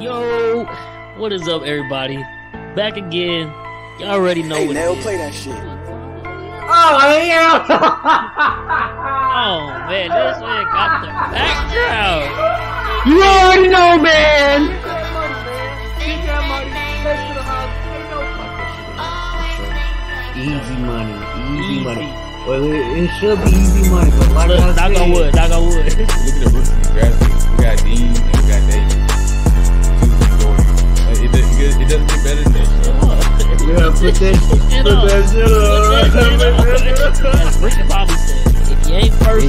Yo, what is up, everybody? Back again. Y'all already know what Nail, it is. play that shit. Oh, yeah. Oh, man, this man got the background. You already know, man. Easy money. Well, it should be easy money, but like Look, I said, knock on wood. Look at the rookies in graphics. We got Dean and we got Davis. It doesn't get better than that. yeah, put that shit up. As Ricky Bobby said, if you ain't first,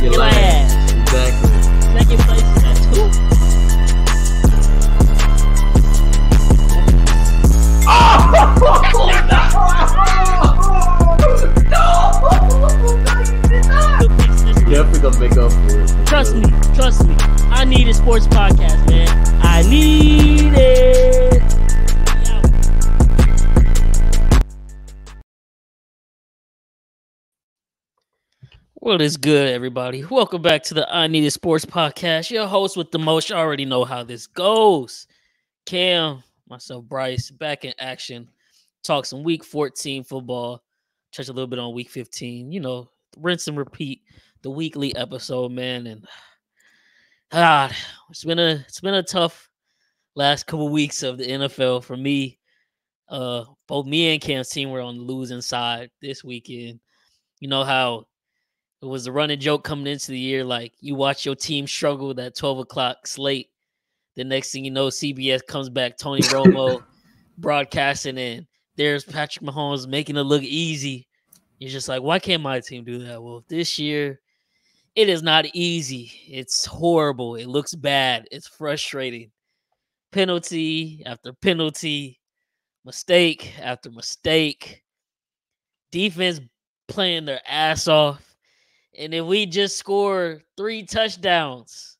you're you're last. last. Exactly. Second place is at 2. Definitely gonna make up for it. Trust me. I need a sports podcast, man. I need it. What is good, everybody? Welcome back to the I Need a Sports Podcast. Your host with the most. You already know how this goes. Cam, myself, Bryce, back in action. Talk some Week 14 football. Touch a little bit on Week 15. You know, rinse and repeat the weekly episode, man. And God, it's been a tough last couple weeks of the NFL for me. Both me and Cam's team were on the losing side this weekend. You know how it was a running joke coming into the year, like you watch your team struggle with that 12 o'clock slate. The next thing you know, CBS comes back, Tony Romo broadcasting, and there's Patrick Mahomes making it look easy. You're just like, why can't my team do that? Well, this year, it is not easy. It's horrible. It looks bad. It's frustrating. Penalty after penalty, mistake after mistake. Defense playing their ass off. And if we just score 3 touchdowns,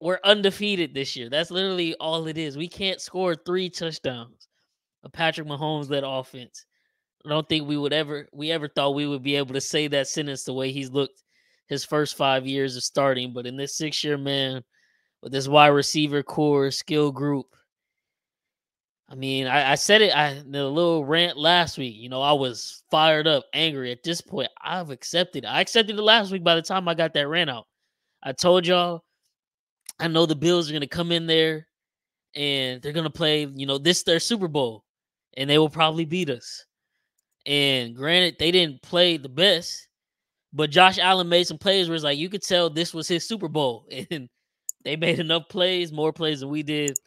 we're undefeated this year. That's literally all it is. We can't score 3 touchdowns. A Patrick Mahomes-led offense. I don't think we ever thought we would be able to say that sentence the way he's looked his first 5 years of starting. But in this 6-year, man, with this wide receiver core skill group, I mean, I said it in a little rant last week. You know, I was fired up, angry. At this point, I've accepted it. I accepted it last week by the time I got that rant out. I told y'all, I know the Bills are going to come in there and they're going to play, you know, this their Super Bowl, and they will probably beat us. And granted, they didn't play the best, but Josh Allen made some plays where it's like you could tell this was his Super Bowl. And they made enough plays, more plays than we did.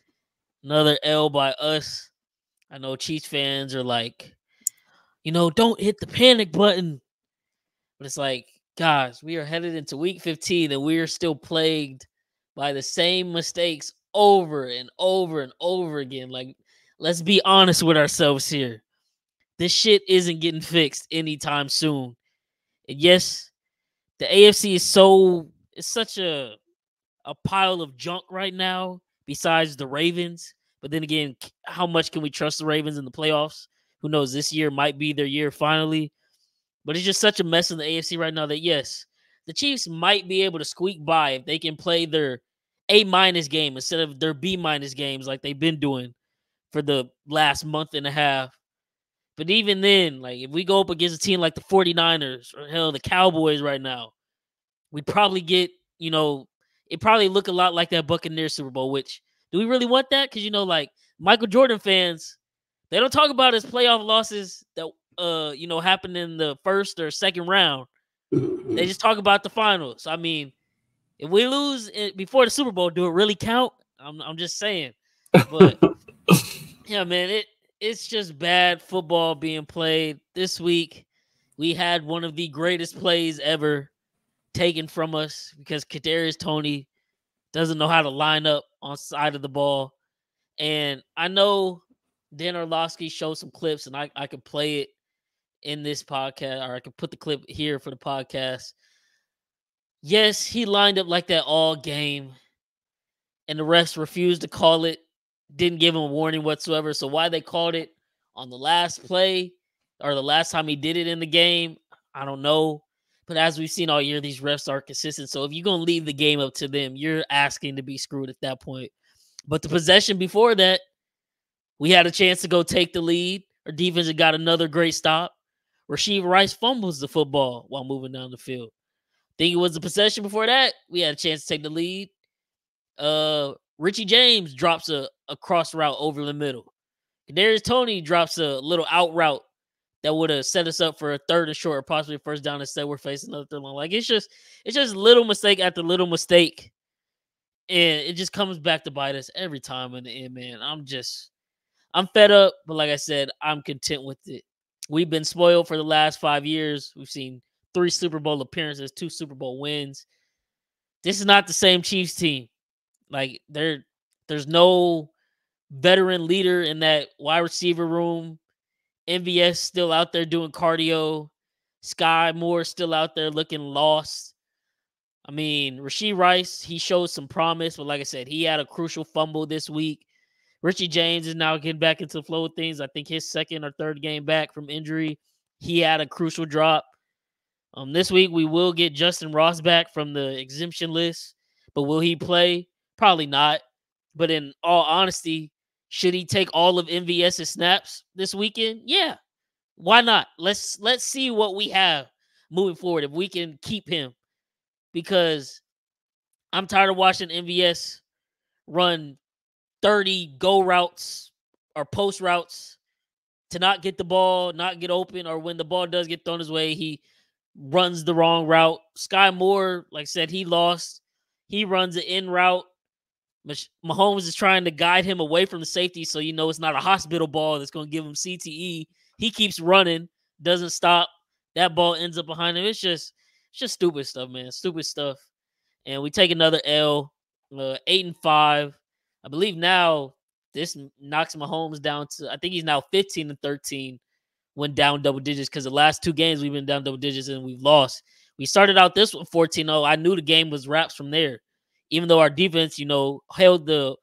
Another L by us. I know Chiefs fans are like, you know, don't hit the panic button. But it's like, guys, we are headed into Week 15 and we are still plagued by the same mistakes over and over and over again. Like, let's be honest with ourselves here. This shit isn't getting fixed anytime soon. And yes, the AFC is such a pile of junk right now besides the Ravens. But then again, how much can we trust the Ravens in the playoffs? Who knows? This year might be their year finally. But it's just such a mess in the AFC right now that, yes, the Chiefs might be able to squeak by if they can play their A- game instead of their B- games like they've been doing for the last month and a half. But even then, like if we go up against a team like the 49ers or hell, the Cowboys right now, we'd probably get, you know, it probably look a lot like that Buccaneers Super Bowl, which do we really want that? Because, you know, like Michael Jordan fans, they don't talk about his playoff losses that, you know, happened in the first or second round. They just talk about the finals. I mean, if we lose before the Super Bowl, do it really count? I'm just saying. But, yeah, man, it's just bad football being played. This week, we had one of the greatest plays ever taken from us because Kadarius Toney doesn't know how to line up on side of the ball. And I know Dan Orlovsky showed some clips, and I could play it in this podcast, or I could put the clip here for the podcast. Yes, he lined up like that all game, and the refs refused to call it, didn't give him a warning whatsoever. So why they called it on the last play or the last time he did it in the game, I don't know. But as we've seen all year, these refs are consistent. So if you're going to leave the game up to them, you're asking to be screwed at that point. But the possession before that, we had a chance to go take the lead. Our defense had got another great stop. Rashee Rice fumbles the football while moving down the field. Think it was the possession before that. We had a chance to take the lead. Richie James drops a cross route over the middle. Kadarius Toney drops a little out route that would have set us up for a third and short or possibly a first down. Instead, we're facing another third long. Like it's just little mistake after little mistake, and it just comes back to bite us every time in the end, man. I'm fed up, but like I said, I'm content with it. We've been spoiled for the last 5 years. We've seen 3 Super Bowl appearances, 2 Super Bowl wins. This is not the same Chiefs team. Like there's no veteran leader in that wide receiver room. MVS still out there doing cardio. Sky Moore still out there looking lost. I mean, Rashee Rice, he showed some promise, but like I said, he had a crucial fumble this week. Richie James is now getting back into the flow of things. I think his second or third game back from injury, he had a crucial drop. This week we will get Justin Ross back from the exemption list, but will he play? Probably not. But in all honesty, should he take all of MVS's snaps this weekend? Yeah. Why not? Let's see what we have moving forward if we can keep him. Because I'm tired of watching MVS run 30 go routes or post routes to not get the ball, not get open, or when the ball does get thrown his way, he runs the wrong route. Sky Moore, like I said, he lost. He runs an in route. Mahomes is trying to guide him away from the safety, so you know it's not a hospital ball that's going to give him CTE. He keeps running, doesn't stop. That ball ends up behind him. It's just stupid stuff, man. Stupid stuff. And we take another L, 8-5. I believe now this knocks Mahomes down to, I think he's now 15-13 when down double digits, because the last 2 games we've been down double digits and we've lost. We started out this one 14-0. I knew the game was wraps from there. Even though our defense, held the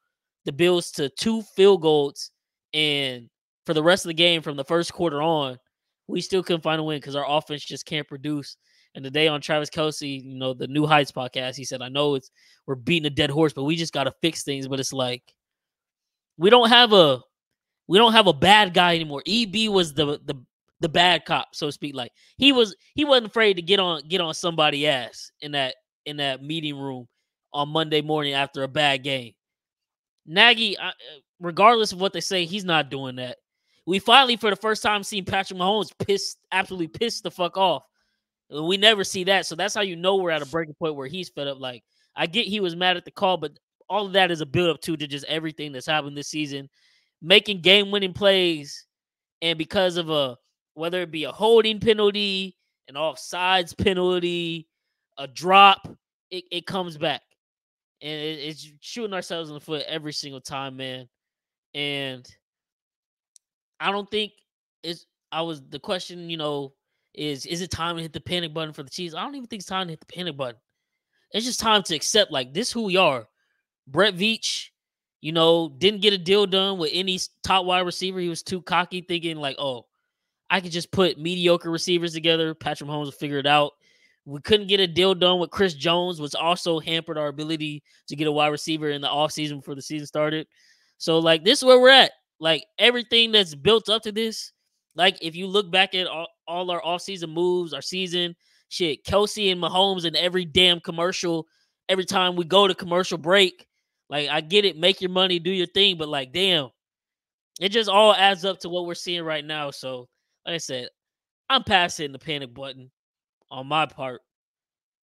Bills to 2 field goals, and for the rest of the game from the first quarter on, we still couldn't find a win because our offense just can't produce. And today on Travis Kelce, the New Heights podcast, he said, I know we're beating a dead horse, but we just got to fix things. But it's like, we don't have a bad guy anymore. EB was the bad cop, so to speak. Like he wasn't afraid to get on somebody's ass in that meeting room on Monday morning after a bad game. Nagy, regardless of what they say, he's not doing that. We finally, for the first time, seen Patrick Mahomes absolutely pissed the fuck off. We never see that, so that's how you know we're at a breaking point where he's fed up. Like, I get he was mad at the call, but all of that is a build-up to just everything that's happened this season. Making game-winning plays, and because of whether it be a holding penalty, an offsides penalty, a drop, it comes back. And it's shooting ourselves in the foot every single time, man. And I don't think the question, is it time to hit the panic button for the Chiefs? I don't even think it's time to hit the panic button. It's just time to accept, like, this is who we are. Brett Veach, didn't get a deal done with any top wide receiver. He was too cocky, thinking like, oh, I could just put mediocre receivers together. Patrick Mahomes will figure it out. We couldn't get a deal done with Chris Jones, which also hampered our ability to get a wide receiver in the offseason before the season started. So, like, this is where we're at. Like, everything that's built up to this, like, if you look back at all our offseason moves, our season, shit, Kelce and Mahomes in every damn commercial, every time we go to commercial break, like, I get it, make your money, do your thing, but, like, damn, it just all adds up to what we're seeing right now. So, like I said, I'm past hitting the panic button on my part.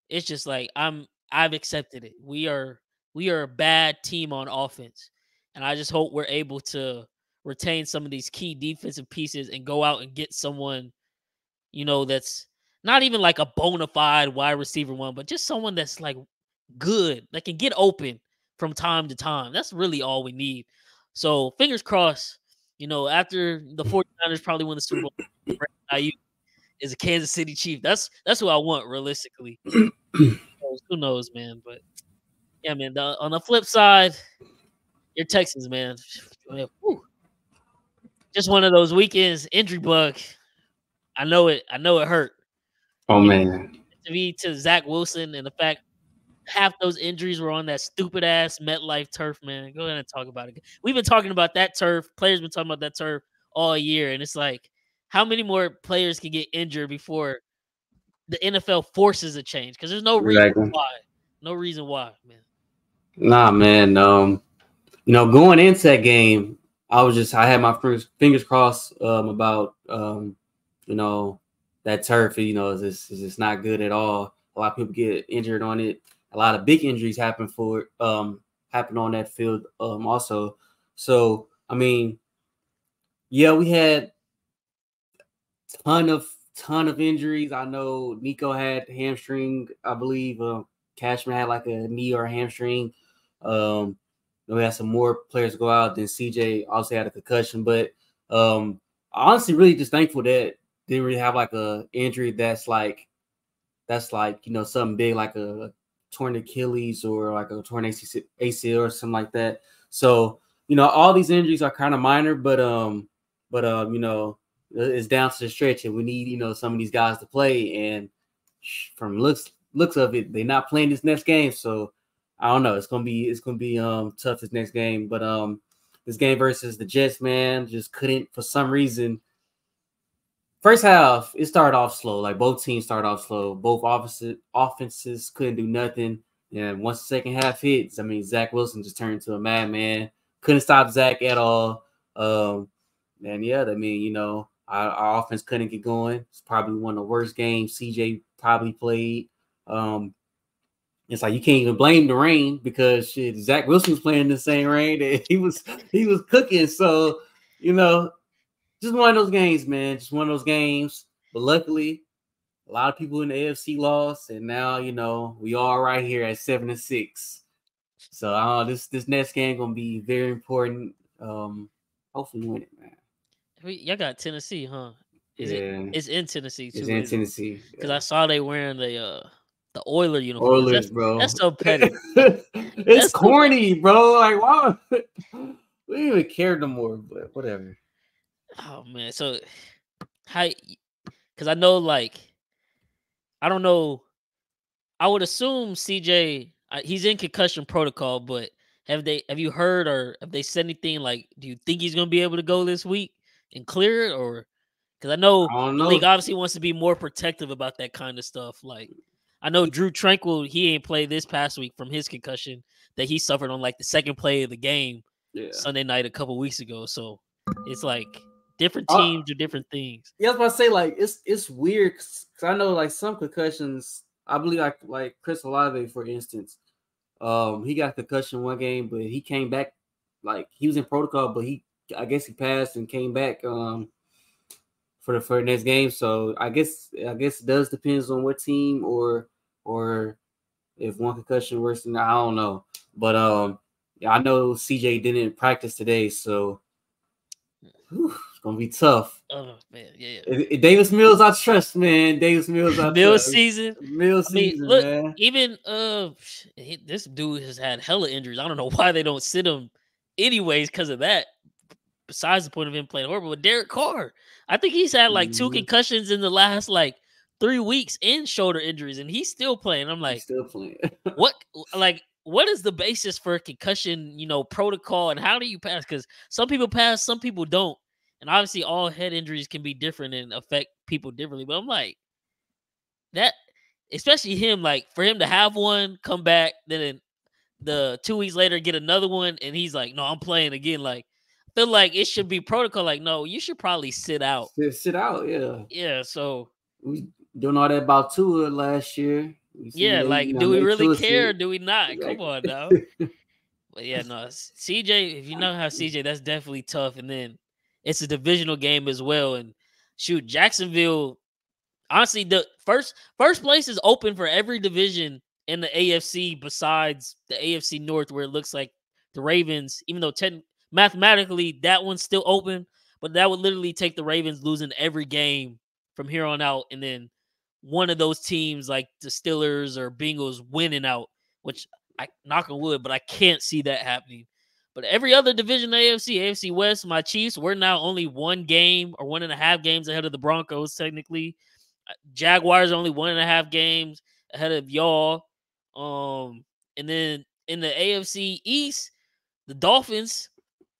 It's just like I've accepted it. We are a bad team on offense. And I just hope we're able to retain some of these key defensive pieces and go out and get someone, that's not even like a bona fide wide receiver one, but just someone that's like good, that can get open from time to time. That's really all we need. So fingers crossed, after the 49ers probably win the Super Bowl, Ayuk is a Kansas City Chief. That's who I want realistically. Who knows, man? But yeah, man. On the flip side, your Texans, man. Whew. Just one of those weekends, injury bug. I know it hurt. Oh man. To Zach Wilson and the fact half those injuries were on that stupid ass MetLife turf, man. Go ahead and talk about it. We've been talking about that turf. Players been talking about that turf all year, and it's like, how many more players can get injured before the NFL forces a change? Because there's no reason Exactly. why. No reason why, man. Nah, man. Going into that game, I had my first fingers crossed about that turf. Is just not good at all. A lot of people get injured on it. A lot of big injuries happen happen on that field also. So I mean, yeah, we had ton of injuries. I know Nico had hamstring, I believe. Cashman had like a knee or a hamstring. We had some more players go out. Then CJ also had a concussion. But honestly, really just thankful that didn't really have like a injury that's like something big like a torn Achilles or like a torn ACL or something like that. So all these injuries are kind of minor, but it's down to the stretch, and we need some of these guys to play. And from looks of it, they're not playing this next game, so I don't know. It's gonna be tough this next game, but this game versus the Jets, man, just couldn't for some reason. First half, it started off slow. Like both teams started off slow. Both offenses couldn't do nothing. And once the second half hits, I mean, Zach Wilson just turned into a madman. Couldn't stop Zach at all. And yeah, I mean, our offense couldn't get going. It's probably one of the worst games CJ probably played. It's like you can't even blame the rain because Zach Wilson was playing in the same rain that he was cooking. So, just one of those games, man. Just one of those games. But luckily, a lot of people in the AFC lost, and now we are right here at 7-6. So this next game gonna be very important. Hopefully win it, man. Y'all got Tennessee, huh? Yeah, It's in Tennessee it's too, in isn't it? Tennessee. Because I saw they wearing the Oiler uniforms. Oilers, bro. That's so petty. It's corny, bro. Like, why? We don't even care no more, but whatever. Oh man, so how? Because I know, like, I don't know. I would assume CJ, he's in concussion protocol, but have you heard or have they said anything? Like, do you think he's gonna be able to go this week and clear it, or because I know I don't the know. league obviously wants to be more protective about that kind of stuff. Like, I know Drew Tranquil, he ain't played this past week from his concussion that he suffered on like the second play of the game Sunday night a couple weeks ago. So it's like different teams do different things. Yeah, I was about to say, like, it's weird because I know like some concussions. I believe like Chris Olave, for instance, he got a concussion one game, but he came back. Like he was in protocol, but I guess he passed and came back for the next game. So I guess it does depends on what team or if one concussion worse than I don't know. But I know CJ didn't practice today, so it's gonna be tough. Oh man, yeah. Davis Mills, I trust, man. Davis Mills, I trust. Season. Mills season, look, man. even this dude has had hella injuries. I don't know why they don't sit him anyways because of that. Besides the point of him playing horrible, with Derek Carr, I think he's had like 2 concussions in the last like 3 weeks and shoulder injuries, and he's still playing. I'm like, he's still playing. what is the basis for concussion, protocol, and how do you pass? Because some people pass, some people don't, and obviously all head injuries can be different and affect people differently. But I'm like that, especially him, like for him to have one, come back, then the 2 weeks later get another one, and he's like, no, I'm playing again. Like, I feel like it should be protocol. Like, no, you should probably sit out. Sit out, yeah. Yeah, so we doing all that about Tua last year. Like, do we really care? Or do we not? Exactly. Come on now. But yeah, no, CJ. If you know how CJ, that's definitely tough. And then it's a divisional game as well. And shoot, Jacksonville. Honestly, the first place is open for every division in the AFC besides the AFC North, where it looks like the Ravens, even though mathematically that one's still open, but that would literally take the Ravens losing every game from here on out, and then one of those teams like the Steelers or Bengals winning out, which I knock on wood, but I can't see that happening. But every other division, AFC West, my Chiefs, we're now only 1 game or 1.5 games ahead of the Broncos, technically. Jaguars are only 1.5 games ahead of y'all. And then in the AFC East, the Dolphins.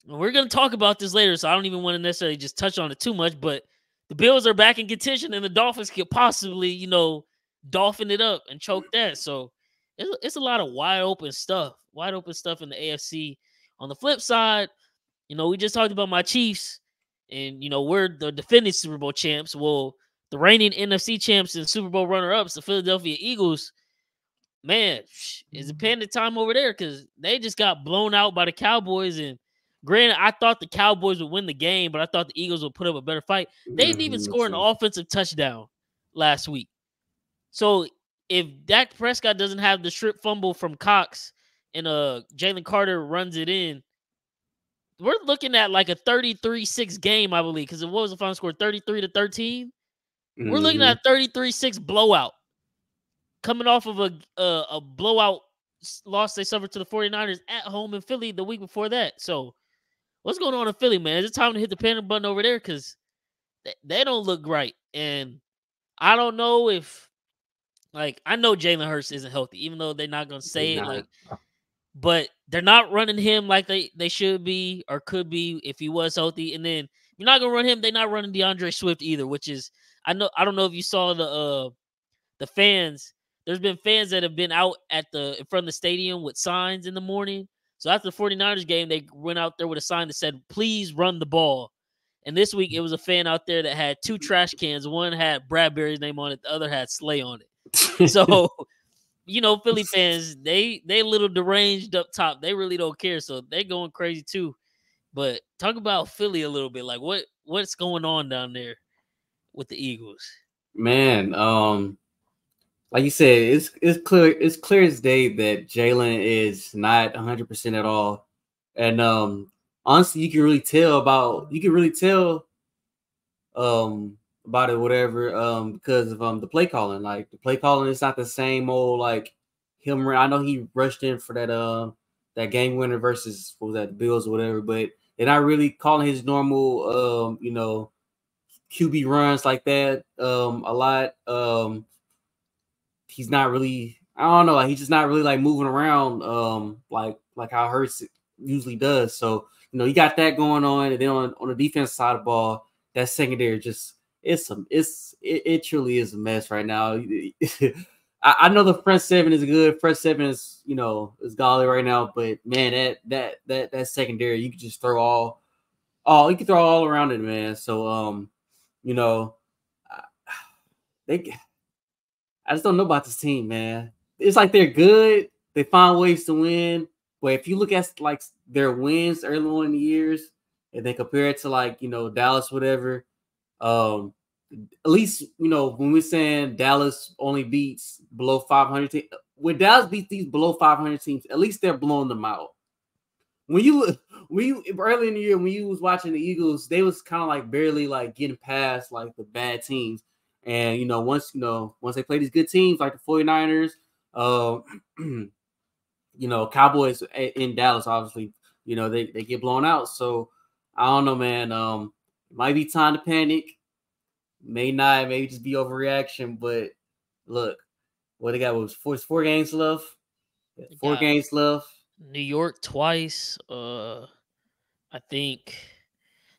We're gonna talk about this later, so I don't even want to necessarily just touch on it too much. But the Bills are back in contention, and the Dolphins could possibly, dolphin it up and choke that. So it's a lot of wide open stuff in the AFC. On the flip side, we just talked about my Chiefs, and we're the defending Super Bowl champs. Well, the reigning NFC champs and Super Bowl runner-ups, the Philadelphia Eagles, man, it's a panic time over there because they just got blown out by the Cowboys. And granted, I thought the Cowboys would win the game, but I thought the Eagles would put up a better fight. They didn't even score an offensive touchdown last week. So if Dak Prescott doesn't have the strip fumble from Cox and Jalen Carter runs it in, we're looking at like a 33-6 game, I believe, because what was the final score? 33-13. We're looking at a 33-6 blowout. Coming off of a blowout loss they suffered to the 49ers at home in Philly the week before that. So what's going on in Philly, man? Is it time to hit the panic button over there? Because they don't look right. And I don't know if, I know Jalen Hurts isn't healthy, even though they're not going to say it. But they're not running him like they should be or could be if he was healthy. And then you're not going to run him. They're not running DeAndre Swift either, which is, I don't know if you saw the fans. There's been fans that have been out in front of the stadium with signs in the morning. So after the 49ers game, they went out there with a sign that said, "Please run the ball." And this week, it was a fan out there that had two trash cans. One had Bradbury's name on it. The other had Slay on it. So, Philly fans, they a little deranged up top. They really don't care. So they going crazy too. But talk about Philly a little bit. Like what's going on down there with the Eagles? Man, like you said, it's clear as day that Jalen is not 100% at all. And honestly, you can really tell about it, whatever, because of the play calling. Like the play calling is not the same old like him. I know he rushed in for that game winner versus what was that, the Bills or whatever, but they're not really calling his normal QB runs like that a lot. He's not really, I don't know, he's just not really like moving around like how Hurts usually does. So, you got that going on. And then on the defense side of the ball, that secondary just it truly is a mess right now. I know the front seven is good. Front seven is, is golly right now, but man, that secondary, you can just throw all around it, man. So I just don't know about this team, man. It's like they're good. They find ways to win. But if you look at like their wins early on in the years and then compare it to Dallas, whatever, at least, when we're saying Dallas only beats below 500 teams, when Dallas beats these below 500 teams, at least they're blowing them out. When you early in the year, when you was watching the Eagles, they was kind of like barely like getting past like the bad teams. And, once they play these good teams like the 49ers, Cowboys in Dallas, obviously, they get blown out. So I don't know, man. It might be time to panic. May not, maybe just be overreaction. But look, what they got was four games left. Four games left. New York twice. I think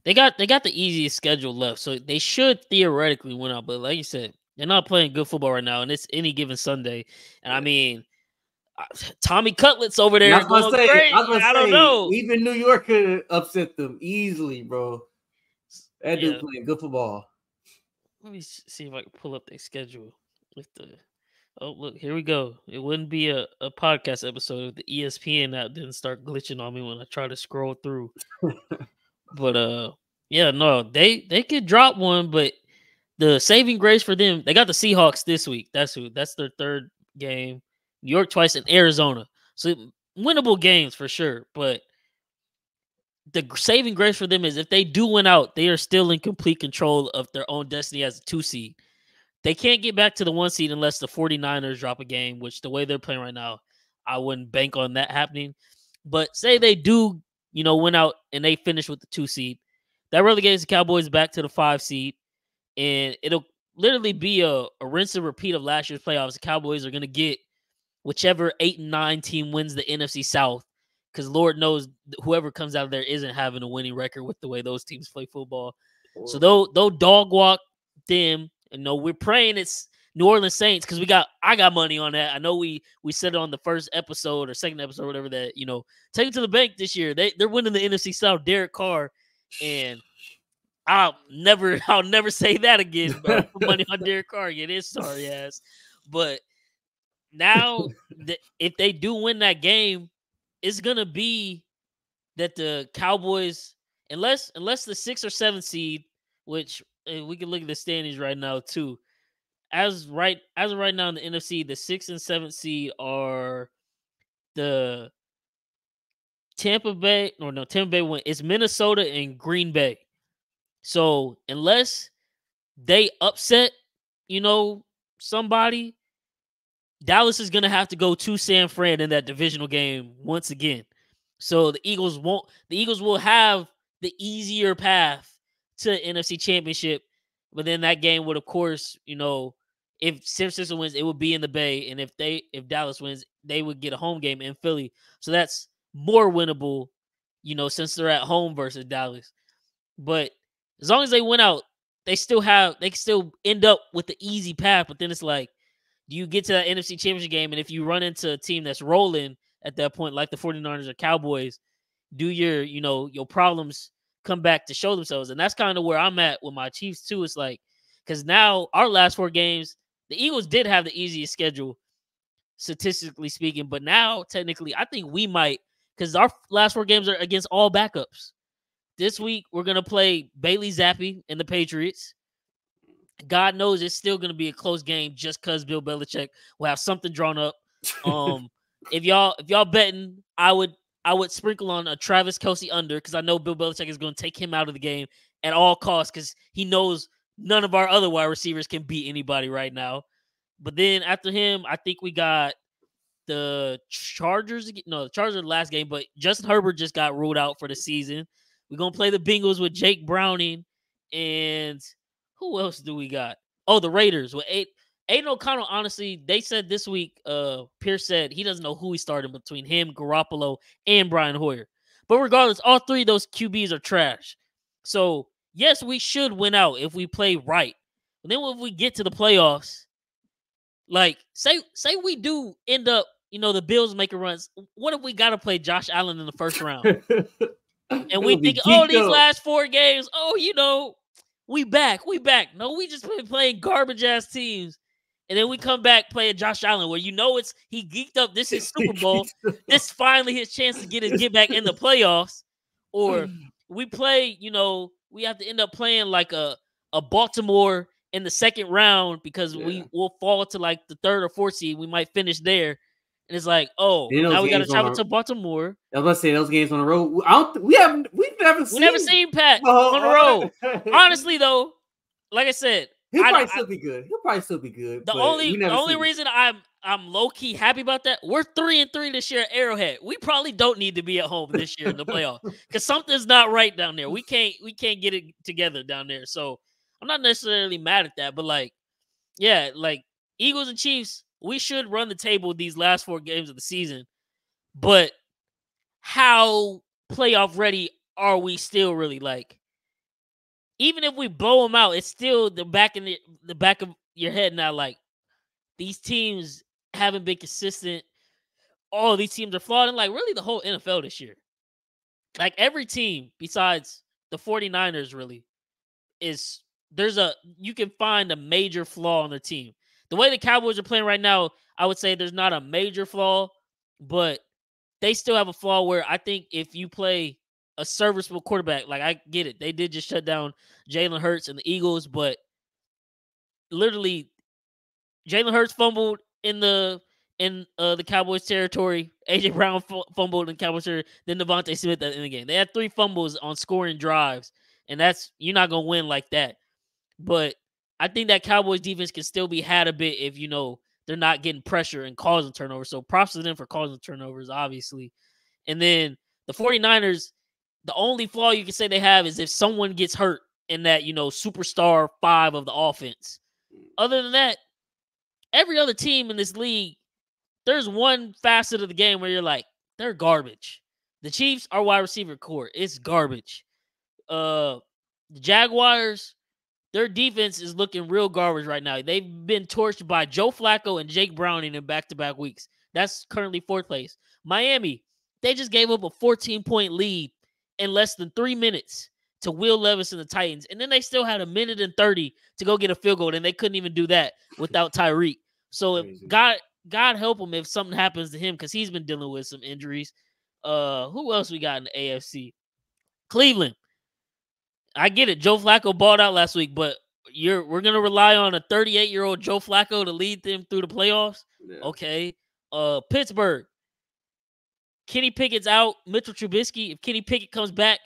they got the easiest schedule left, so they should theoretically win out. But like you said, they're not playing good football right now, and it's any given Sunday. And I mean, Tommy Cutlets over there going crazy. I don't know. Even New York could upset them easily, bro. That dude playing good football. Let me see if I can pull up their schedule with the. Oh, look, here we go. It wouldn't be a podcast episode if the ESPN app didn't start glitching on me when I try to scroll through. But yeah, no, they could drop one, but the saving grace for them, they got the Seahawks this week. That's their third game. New York twice and Arizona. So winnable games for sure. But the saving grace for them is if they do win out, they are still in complete control of their own destiny as a 2 seed. They can't get back to the 1 seed unless the 49ers drop a game, which the way they're playing right now, I wouldn't bank on that happening. But say they do, win out and they finish with the 2 seed, that relegates the Cowboys back to the 5 seed. And it'll literally be a rinse and repeat of last year's playoffs. The Cowboys are going to get whichever 8 and 9 team wins the NFC South, because Lord knows whoever comes out of there isn't having a winning record with the way those teams play football. So they'll dog walk them. And no, we're praying it's New Orleans Saints because I got money on that. I know we said it on the first episode or second episode, or whatever, that take it to the bank this year. They're winning the NFC South. Derek Carr, and I'll never say that again. But put money on Derek Carr again. It's sorry ass. But now if they do win that game, it's gonna be that the Cowboys, unless the 6 or 7 seed, which we can look at the standings right now too. As of right now in the NFC, the 6th and 7th seed are the Tampa Bay went. It's Minnesota and Green Bay. So unless they upset, somebody, Dallas is gonna have to go to San Fran in that divisional game once again. So the Eagles will have the easier path to NFC Championship, but then that game would, of course, if San Francisco wins, it would be in the Bay, and if Dallas wins, they would get a home game in Philly. So that's more winnable, since they're at home versus Dallas. But as long as they win out, they can still end up with the easy path. But then it's like, do you get to that NFC Championship game, and if you run into a team that's rolling at that point, like the 49ers or Cowboys, do your problems come back to show themselves? And that's kind of where I'm at with my Chiefs too. It's like, because now our last 4 games, the Eagles did have the easiest schedule, statistically speaking, but now technically I think we might, because our last 4 games are against all backups. This week we're gonna play Bailey Zappi and the Patriots. God knows it's still gonna be a close game just because Bill Belichick will have something drawn up. If y'all betting, I would sprinkle on a Travis Kelce under, because I know Bill Belichick is going to take him out of the game at all costs, because he knows none of our other wide receivers can beat anybody right now. But then after him, I think we got the Chargers. No, the Chargers are the last game, but Justin Herbert just got ruled out for the season. We're going to play the Bengals with Jake Browning, and who else do we got? Oh, the Raiders with Aiden O'Connell. Honestly, they said this week, Pierce said he doesn't know who he started between him, Garoppolo, and Brian Hoyer. But regardless, all 3 of those QBs are trash. So yes, we should win out if we play right. But then if we get to the playoffs, like say we do end up, the Bills make a run. What if we got to play Josh Allen in the first round? And we think, these last 4 games, we back. No, we just been playing garbage ass teams. And then we come back playing Josh Allen, where he geeked up. This is Super Bowl. This is finally his chance to get back in the playoffs. Or we play, we have to end up playing like a Baltimore in the second round, because we will fall to like the 3rd or 4th seed. We might finish there. And it's like, now we got to travel to Baltimore. I was about to say, those games on the road. We've never seen Pat on the road. Honestly, though, like I said, he'll probably still be good. The only reason I'm low key happy about that, we're 3-3 this year at Arrowhead. We probably don't need to be at home this year in the playoffs, because something's not right down there. We can't get it together down there. So I'm not necessarily mad at that, but like Eagles and Chiefs, we should run the table these last 4 games of the season. But how playoff ready are we still really? Like, even if we blow them out, it's still the back of your head now. Like, these teams haven't been consistent. All these teams are flawed. And like, really, the whole NFL this year, like every team besides the 49ers really you can find a major flaw on their team. The way the Cowboys are playing right now, I would say there's not a major flaw, but they still have a flaw where I think if you play a serviceable quarterback, like, I get it, they did just shut down Jalen Hurts and the Eagles, but literally Jalen Hurts fumbled in the Cowboys territory. AJ Brown fumbled in Cowboys territory. Then Devontae Smith at the end of the game. They had 3 fumbles on scoring drives, and you're not gonna win like that. But I think that Cowboys defense can still be had a bit if they're not getting pressure and causing turnovers. So props to them for causing turnovers, obviously. And then the 49ers, the only flaw you can say they have is if someone gets hurt in that, superstar 5 of the offense. Other than that, every other team in this league there's one facet of the game where you're like, they're garbage. The Chiefs are wide receiver core. It's garbage. The Jaguars, their defense is looking real garbage right now. They've been torched by Joe Flacco and Jake Browning in back-to-back weeks. That's currently 4th place. Miami, they just gave up a 14-point lead in less than 3 minutes to Will Levis and the Titans. And then they still had a minute and 30 to go get a field goal, and they couldn't even do that without Tyreek. So if God help him if something happens to him, because he's been dealing with some injuries. Who else we got in the AFC? Cleveland. I get it. Joe Flacco balled out last week, but we're gonna rely on a 38-year-old Joe Flacco to lead them through the playoffs. Yeah. Okay. Pittsburgh. Kenny Pickett's out. Mitchell Trubisky. If Kenny Pickett comes back,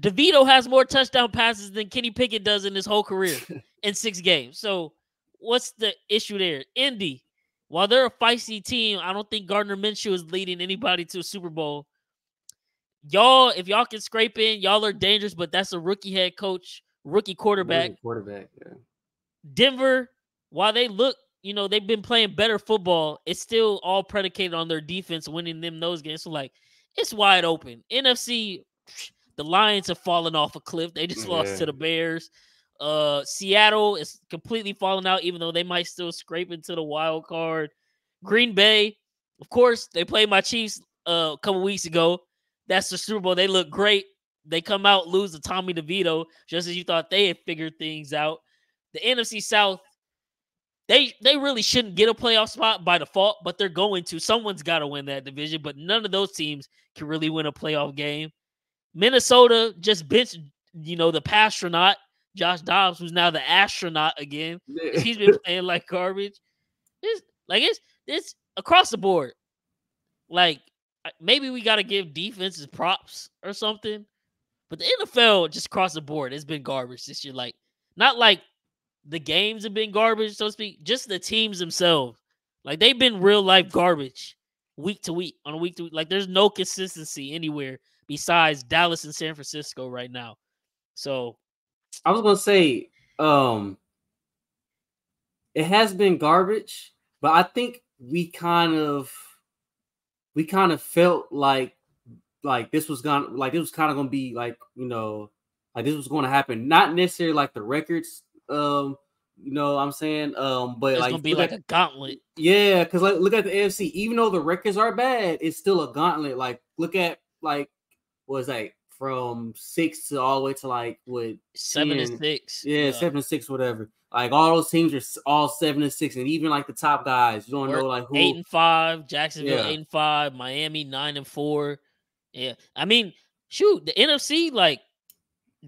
DeVito has more touchdown passes than Kenny Pickett does in his whole career in 6 games. So what's the issue there? Indy. While they're a feisty team, I don't think Gardner Minshew is leading anybody to a Super Bowl. Y'all, if y'all can scrape in, y'all are dangerous, but that's a rookie head coach, rookie quarterback. Yeah. Denver, while they look, they've been playing better football, it's still all predicated on their defense winning them those games. So, it's wide open. NFC, the Lions have fallen off a cliff. They just lost to the Bears. Seattle is completely falling out, even though they might still scrape into the wild card. Green Bay, of course, they played my Chiefs a couple weeks ago. That's the Super Bowl. They look great. They come out, lose to Tommy DeVito, just as you thought they had figured things out. The NFC South, they really shouldn't get a playoff spot by default, but they're going to. Someone's got to win that division, but none of those teams can really win a playoff game. Minnesota just benched, the pastronaut, Josh Dobbs, who's now the astronaut again. He's been playing like garbage. It's across the board. Maybe we got to give defenses props or something. But the NFL, just across the board, it's been garbage this year. Not like the games have been garbage, so to speak, just the teams themselves. They've been real life garbage week to week, on a week to week. There's no consistency anywhere besides Dallas and San Francisco right now. So I was going to say, it has been garbage, but I think we kind of felt like this was kind of going to be this was going to happen. Not necessarily the records, what I'm saying, but it's going to be a gauntlet. Yeah, because look at the AFC. Even though the records are bad, it's still a gauntlet. Look at what was that, from 6 to all the way to 7 and 6. Yeah, 7 and 6, whatever. All those teams are all 7 and 6, and even the top guys, you don't know who. 8 and 5, Jacksonville 8 and 5, Miami 9 and 4. Yeah, I mean, shoot, the NFC,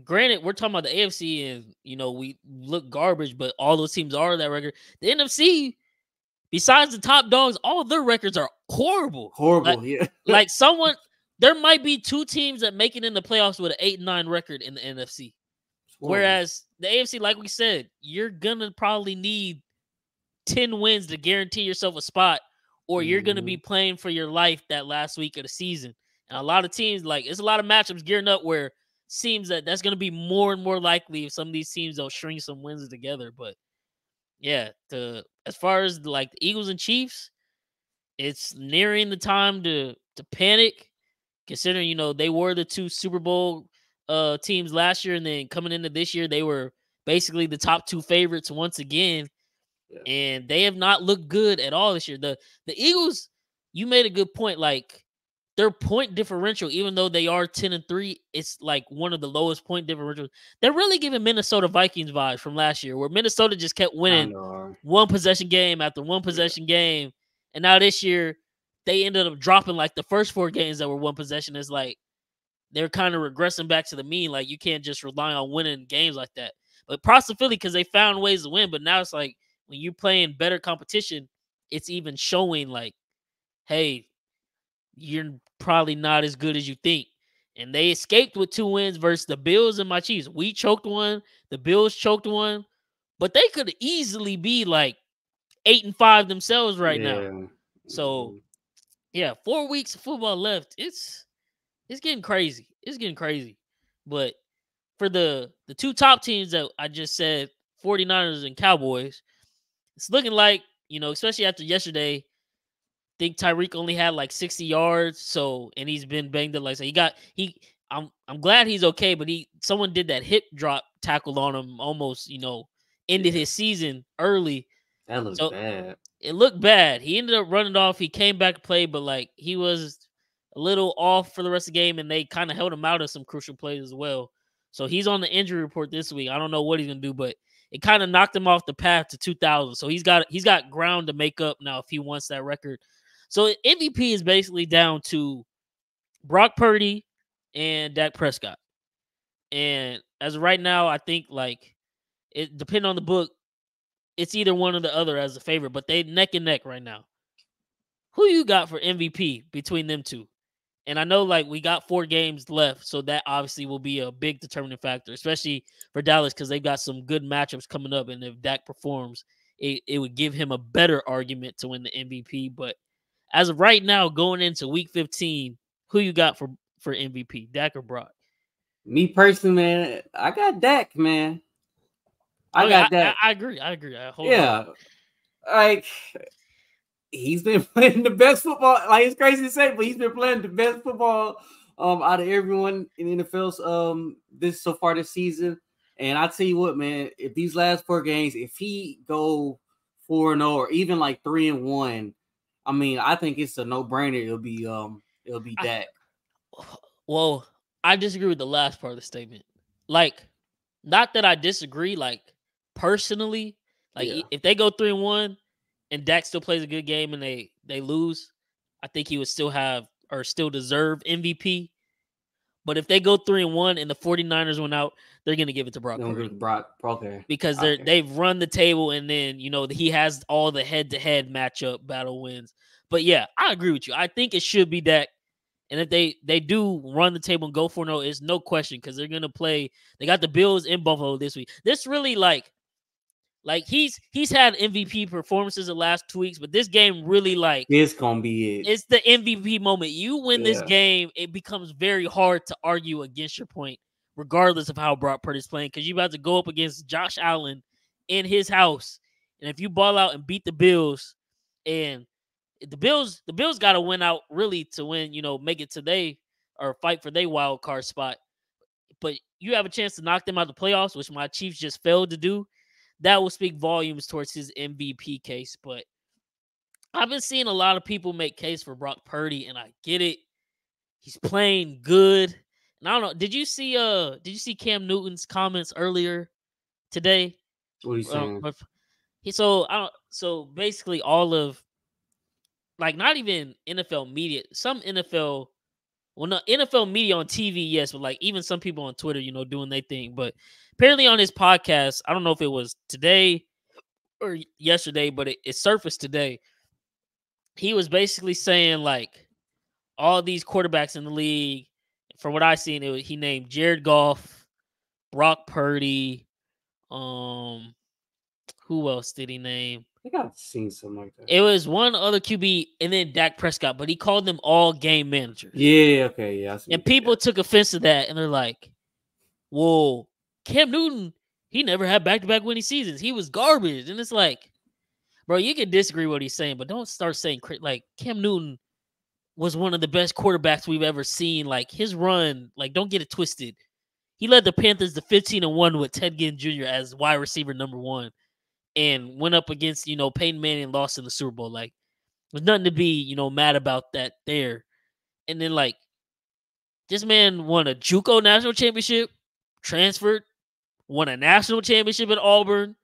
granted, we're talking about the AFC, and we look garbage, but all those teams are that record. The NFC, besides the top dogs, all of their records are horrible. Yeah. There might be 2 teams that make it in the playoffs with an 8-9 record in the NFC. Whereas the AFC, like we said, you're going to probably need 10 wins to guarantee yourself a spot, or you're going to be playing for your life that last week of the season. And a lot of teams, it's a lot of matchups gearing up where it seems that's going to be more and more likely if some of these teams don't string some wins together. But, yeah, as far as the Eagles and Chiefs, it's nearing the time to panic, considering, they were the 2 Super Bowl teams last year, and then coming into this year, they were basically the top 2 favorites once again, and they have not looked good at all this year. The Eagles, you made a good point. Their point differential, even though they are 10-3, it's one of the lowest point differentials. They're really giving Minnesota Vikings vibes from last year, where Minnesota just kept winning one possession game after one possession game, and now this year they ended up dropping the first 4 games that were one possession. Is they're kind of regressing back to the mean. You can't just rely on winning games like that. But props to Philly because they found ways to win. But now it's when you're playing better competition, it's even showing hey, you're probably not as good as you think. And they escaped with 2 wins versus the Bills and my Chiefs. We choked one. The Bills choked one. But they could easily be 8-5 themselves right now. So, yeah, 4 weeks of football left. It's getting crazy. It's getting crazy. But for the 2 top teams that I just said, 49ers and Cowboys, it's looking especially after yesterday, think Tyreek only had like 60 yards. So, and he's been banged up. Like, so I'm glad he's okay, but someone did that hip drop tackle on him, almost, ended his season early. That looks So bad. it looked bad. He ended up running off. He came back to play, but like he was a little off for the rest of the game, and they kind of held him out of some crucial plays as well. So he's on the injury report this week. I don't know what he's gonna do, but it kind of knocked him off the path to 2,000. So he's got ground to make up now if he wants that record. So MVP is basically down to Brock Purdy and Dak Prescott. And as of right now, I think like it depending on the book, it's either one or the other as a favorite, but they neck and neck right now. Who you got for MVP between them two? And I know like we got 4 games left, so that obviously will be a big determining factor, especially for Dallas because they've got some good matchups coming up. And if Dak performs, it would give him a better argument to win the MVP. But as of right now, going into week 15, who you got for MVP, Dak or Brock? Me personally, man, I got Dak, man. I got Dak. I agree. Yeah. Like, he's been playing the best football. Like, it's crazy to say, but he's been playing the best football out of everyone in the NFL this season. And I tell you what, man, if these last 4 games, if he go 4-0 or even like 3-1, I mean, I think it's a no-brainer. It'll be Dak. Well, I disagree with the last part of the statement. Like, not that I disagree, like personally, like if they go 3-1 and Dak still plays a good game and they lose, I think he would still have or still deserve MVP. But if they go 3-1 and the 49ers went out, they're gonna give it to Brock Purdy. Because they've run the table, and then he has all the head-to-head matchup battle wins. But yeah, I agree with you. I think it should be Dak. And if they do run the table and go 4-0, it's no question because they're gonna play. They got the Bills in Buffalo this week. This really like he's had MVP performances the last 2 weeks, but this game really it's gonna be it. It's the MVP moment. You win this game, it becomes very hard to argue against your point, regardless of how Brock Purdy's playing, because you about to go up against Josh Allen in his house, and if you ball out and beat the Bills, and the Bills got to win out really to win, make it today or fight for their wild card spot. But you have a chance to knock them out of the playoffs, which my Chiefs just failed to do. That will speak volumes towards his MVP case. But I've been seeing a lot of people make case for Brock Purdy, and I get it. He's playing good. And I don't know. Did you see Cam Newton's comments earlier today? What are you saying? So basically all of, like, not even NFL media, some NFL media on TV, yes, but like even some people on Twitter, doing their thing. But apparently on his podcast, I don't know if it was today or yesterday, but it surfaced today. He was basically saying like all these quarterbacks in the league, from what I seen, he named Jared Goff, Brock Purdy, who else did he name? I think I've seen something like that. It was one other QB and then Dak Prescott, but he called them all game managers. Yeah, okay, yeah. And people took offense to that, and they're like, whoa, Cam Newton, he never had back-to-back winning seasons. He was garbage. And it's like, bro, you can disagree with what he's saying, but don't start saying, like, Cam Newton was one of the best quarterbacks we've ever seen. Like, his run, like, don't get it twisted. He led the Panthers to 15-1 with Ted Ginn Jr. as wide receiver number 1. And went up against, Peyton Manning and lost in the Super Bowl. Like, there's nothing to be, mad about that there. And then, like, this man won a JUCO national championship, transferred, won a national championship at Auburn,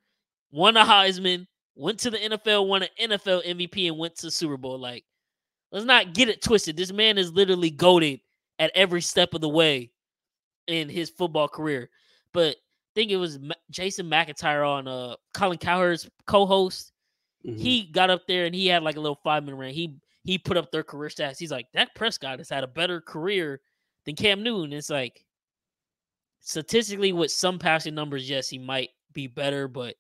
won a Heisman, went to the NFL, won an NFL MVP, and went to the Super Bowl. Like, let's not get it twisted. This man is literally goated at every step of the way in his football career. But I think it was Jason McIntyre on Colin Cowherd's co-host. Mm-hmm. He got up there and he had like a little 5-minute rant. He put up their career stats. He's like, Dak Prescott has had a better career than Cam Newton. It's like, statistically with some passing numbers, yes, he might be better. But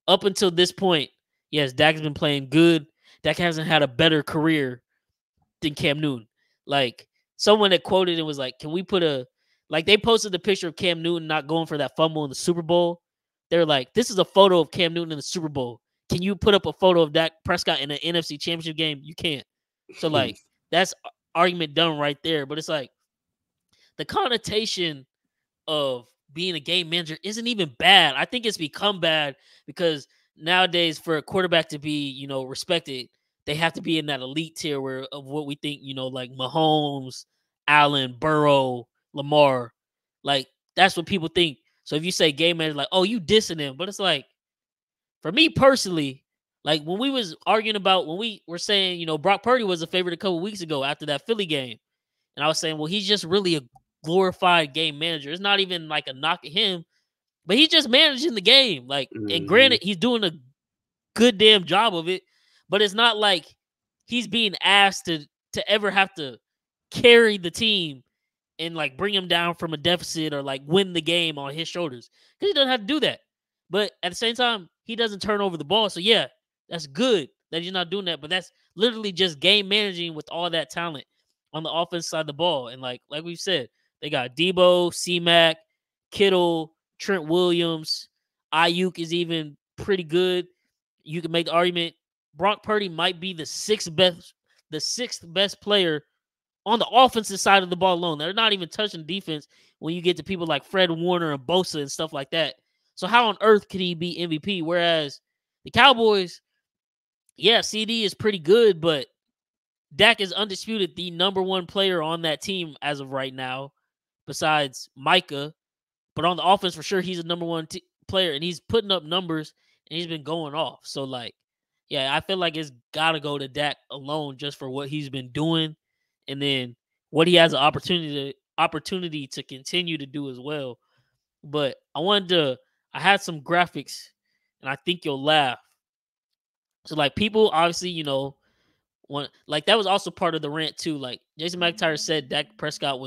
up until this point, yes, Dak has been playing good. Dak hasn't had a better career than Cam Newton. Like, someone that quoted it was like, can we put they posted the picture of Cam Newton not going for that fumble in the Super Bowl. They're like, this is a photo of Cam Newton in the Super Bowl. Can you put up a photo of Dak Prescott in an NFC Championship game? You can't. So like that's argument done right there. But it's like the connotation of being a game manager isn't even bad. I think it's become bad because nowadays for a quarterback to be, respected, they have to be in that elite tier where of what we think, like Mahomes, Allen, Burrow, Lamar. Like that's what people think. So if you say game manager, like, oh, you dissing him. But it's like, for me personally, like when we was arguing about when we were saying, Brock Purdy was a favorite a couple weeks ago after that Philly game. And I was saying, well, he's just really a glorified game manager. It's not even like a knock at him, but he's just managing the game. Like, and granted, he's doing a good damn job of it, but it's not like he's being asked to ever have to carry the team and like bring him down from a deficit or like win the game on his shoulders because he doesn't have to do that. But at the same time, he doesn't turn over the ball. So yeah, that's good that he's not doing that. But that's literally just game managing with all that talent on the offense side of the ball. And like we've said, they got Debo, C-Mac, Kittle, Trent Williams, Ayuk is even pretty good. You can make the argument Brock Purdy might be the sixth best player on the offensive side of the ball alone. They're not even touching defense when you get to people like Fred Warner and Bosa and stuff like that. So how on earth could he be MVP? Whereas the Cowboys, yeah, CD is pretty good, but Dak is undisputed the number one player on that team as of right now, besides Micah. But on the offense, for sure, he's a number one player, and he's putting up numbers, and he's been going off. So, like, yeah, I feel like it's got to go to Dak alone just for what he's been doing, and then what he has an opportunity to continue to do as well. But I had some graphics, and I think you'll laugh. So, like, people obviously, like that was also part of the rant too. Like Jason McIntyre said, Dak Prescott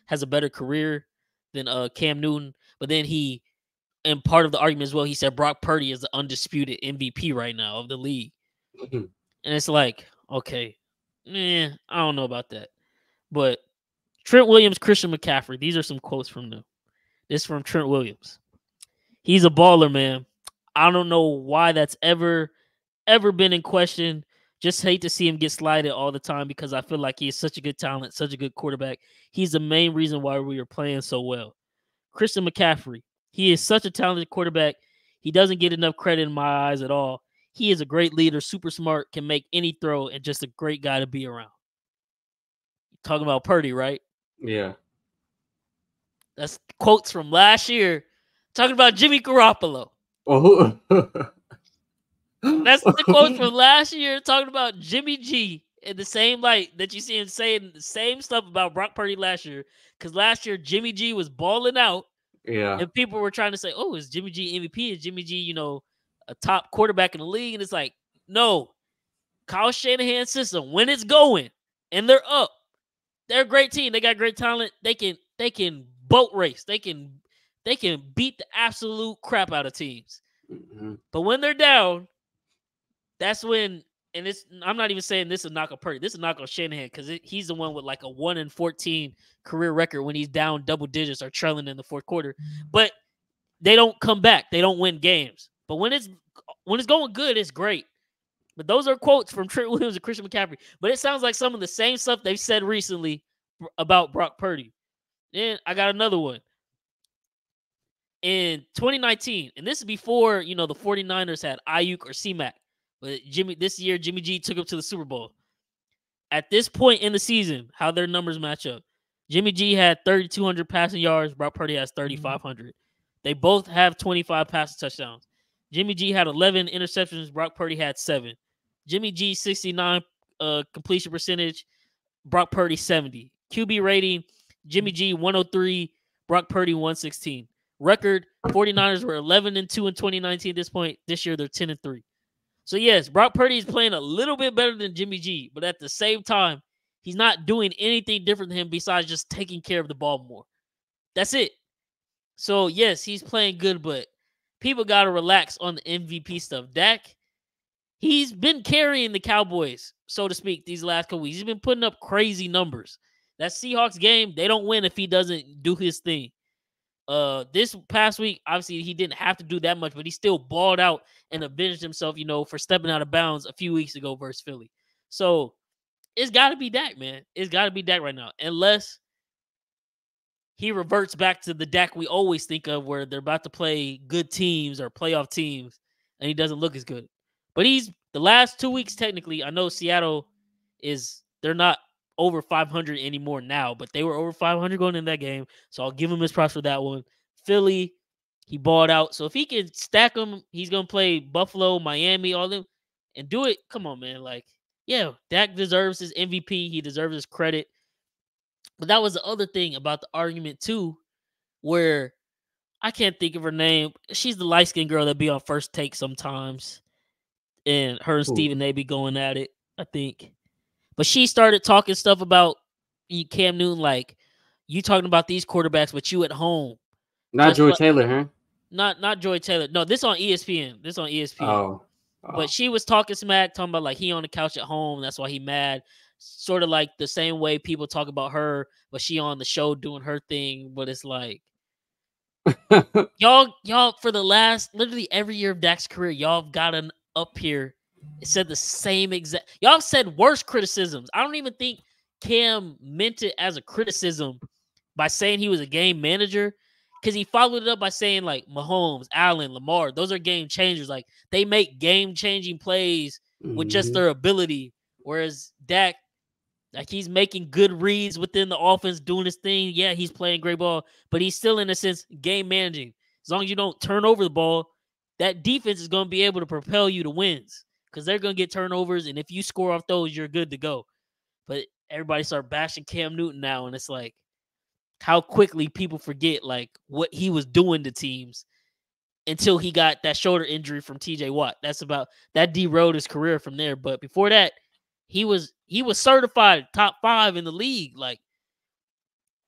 has a better career than Cam Newton, but then and part of the argument as well, he said Brock Purdy is the undisputed MVP right now of the league, and it's like, okay, I don't know about that, but Trent Williams, Christian McCaffrey, these are some quotes from them. This is from Trent Williams. He's a baller, man. I don't know why that's ever been in question. Just hate to see him get slided all the time because I feel like he is such a good talent, such a good quarterback. He's the main reason why we are playing so well. Christian McCaffrey, he is such a talented quarterback. He doesn't get enough credit in my eyes at all. He is a great leader, super smart, can make any throw, and just a great guy to be around. Talking about Purdy, right? Yeah. That's quotes from last year. Talking about Jimmy Garoppolo. Oh. That's the quote from last year talking about Jimmy G in the same light that you see him saying the same stuff about Brock Purdy last year. Because last year, Jimmy G was balling out. Yeah. And people were trying to say, oh, is Jimmy G MVP? Is Jimmy G, a top quarterback in the league? And it's like, no. Kyle Shanahan's system, when it's going and they're up, they're a great team. They got great talent. They can boat race. They can beat the absolute crap out of teams. Mm-hmm. But when they're down, that's when, and I'm not even saying this is a knock on Purdy. This is a knock on Shanahan because he's the one with like a 1-14 career record when he's down double digits or trailing in the fourth quarter. But they don't come back. They don't win games. But when it's going good, it's great. But those are quotes from Trent Williams and Christian McCaffrey. But it sounds like some of the same stuff they've said recently about Brock Purdy. Then I got another one. In 2019, and this is before, the 49ers had Ayuk or C-Mac. But this year, Jimmy G took him to the Super Bowl. At this point in the season, how their numbers match up. Jimmy G had 3,200 passing yards. Brock Purdy has 3,500. They both have 25 passing touchdowns. Jimmy G had 11 interceptions. Brock Purdy had 7. Jimmy G, 69 completion percentage. Brock Purdy, 70. QB rating, Jimmy G, 103. Brock Purdy, 116. Record, 49ers were 11-2 in 2019 at this point. This year, they're 10-3. So, yes, Brock Purdy is playing a little bit better than Jimmy G, but at the same time, he's not doing anything different than him besides just taking care of the ball more. That's it. So, yes, he's playing good, but people got to relax on the MVP stuff. Dak, he's been carrying the Cowboys, so to speak, these last couple weeks. He's been putting up crazy numbers. That Seahawks game, they don't win if he doesn't do his thing. This past week, obviously, he didn't have to do that much, but he still balled out and avenged himself, for stepping out of bounds a few weeks ago versus Philly. So, it's got to be Dak, man. It's got to be Dak right now, unless he reverts back to the Dak we always think of, where they're about to play good teams or playoff teams, and he doesn't look as good. But he's the last 2 weeks technically. I know Seattle they're not over 500 anymore now, but they were over 500 going in that game, so I'll give him his props for that one. Philly, he balled out, so if he can stack them, he's gonna play Buffalo, Miami, all them, and do it. Come on, man, like yeah, Dak deserves his MVP. He deserves his credit. But that was the other thing about the argument too, where I can't think of her name. She's the light skinned girl that be on First Take sometimes, and her and Steven, they be going at it, I think. But she started talking stuff about Cam Newton, like you talking about these quarterbacks, but you at home. Not Joy Taylor, huh? Not Joy Taylor. No, this on ESPN. Oh. But she was talking smack, talking about like he on the couch at home. That's why he mad. Sort of like the same way people talk about her, but she on the show doing her thing. But it's like y'all for the last literally every year of Dak's career, y'all have gotten up here. It said the same exact. Y'all said worse criticisms. I don't even think Cam meant it as a criticism by saying he was a game manager, because he followed it up by saying like Mahomes, Allen, Lamar, those are game changers. Like they make game changing plays with just their ability. Whereas Dak, like he's making good reads within the offense, doing his thing. Yeah, he's playing great ball, but he's still in a sense game managing. As long as you don't turn over the ball, that defense is going to be able to propel you to wins, because they're going to get turnovers, and if you score off those, you're good to go. But everybody start bashing Cam Newton now, and it's like how quickly people forget like what he was doing to teams until he got that shoulder injury from TJ Watt. That derailed his career from there. But before that, he was certified top 5 in the league. Like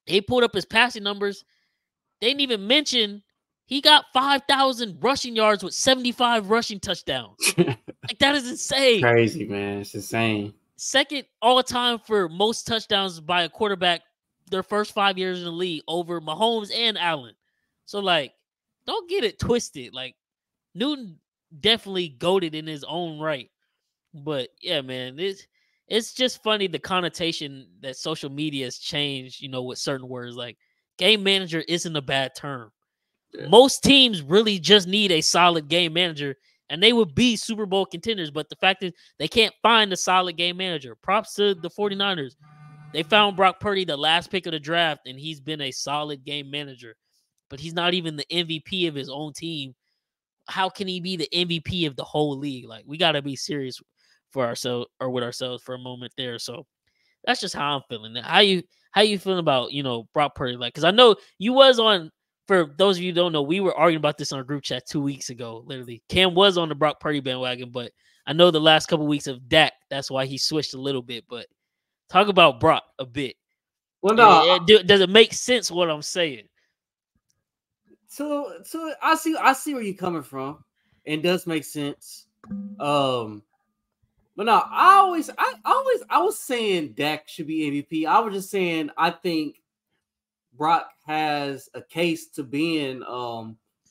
they pulled up his passing numbers. They didn't even mention he got 5,000 rushing yards with 75 rushing touchdowns. Like that is insane. Crazy, man. It's insane. Second all time for most touchdowns by a quarterback their first 5 years in the league over Mahomes and Allen. So like, don't get it twisted. Like Newton definitely goated in his own right. But yeah, man, it's just funny the connotation that social media has changed, with certain words. Like game manager isn't a bad term. Yeah. Most teams really just need a solid game manager, and they would be Super Bowl contenders. But the fact is they can't find a solid game manager. Props to the 49ers. They found Brock Purdy, the last pick of the draft, and he's been a solid game manager. But he's not even the MVP of his own team. How can he be the MVP of the whole league? Like, we got to be serious for ourselves or with ourselves for a moment there. So that's just how I'm feeling. How you feeling about, Brock Purdy? Like, because I know you was on, for those of you who don't know, we were arguing about this on our group chat 2 weeks ago, literally. Cam was on the Brock Purdy bandwagon, but I know the last couple weeks of Dak, that's why he switched a little bit. But talk about Brock a bit. Well, no, does it make sense what I'm saying? So I see where you're coming from. It does make sense. But no, I was saying Dak should be MVP. I was just saying I think Brock has a case to being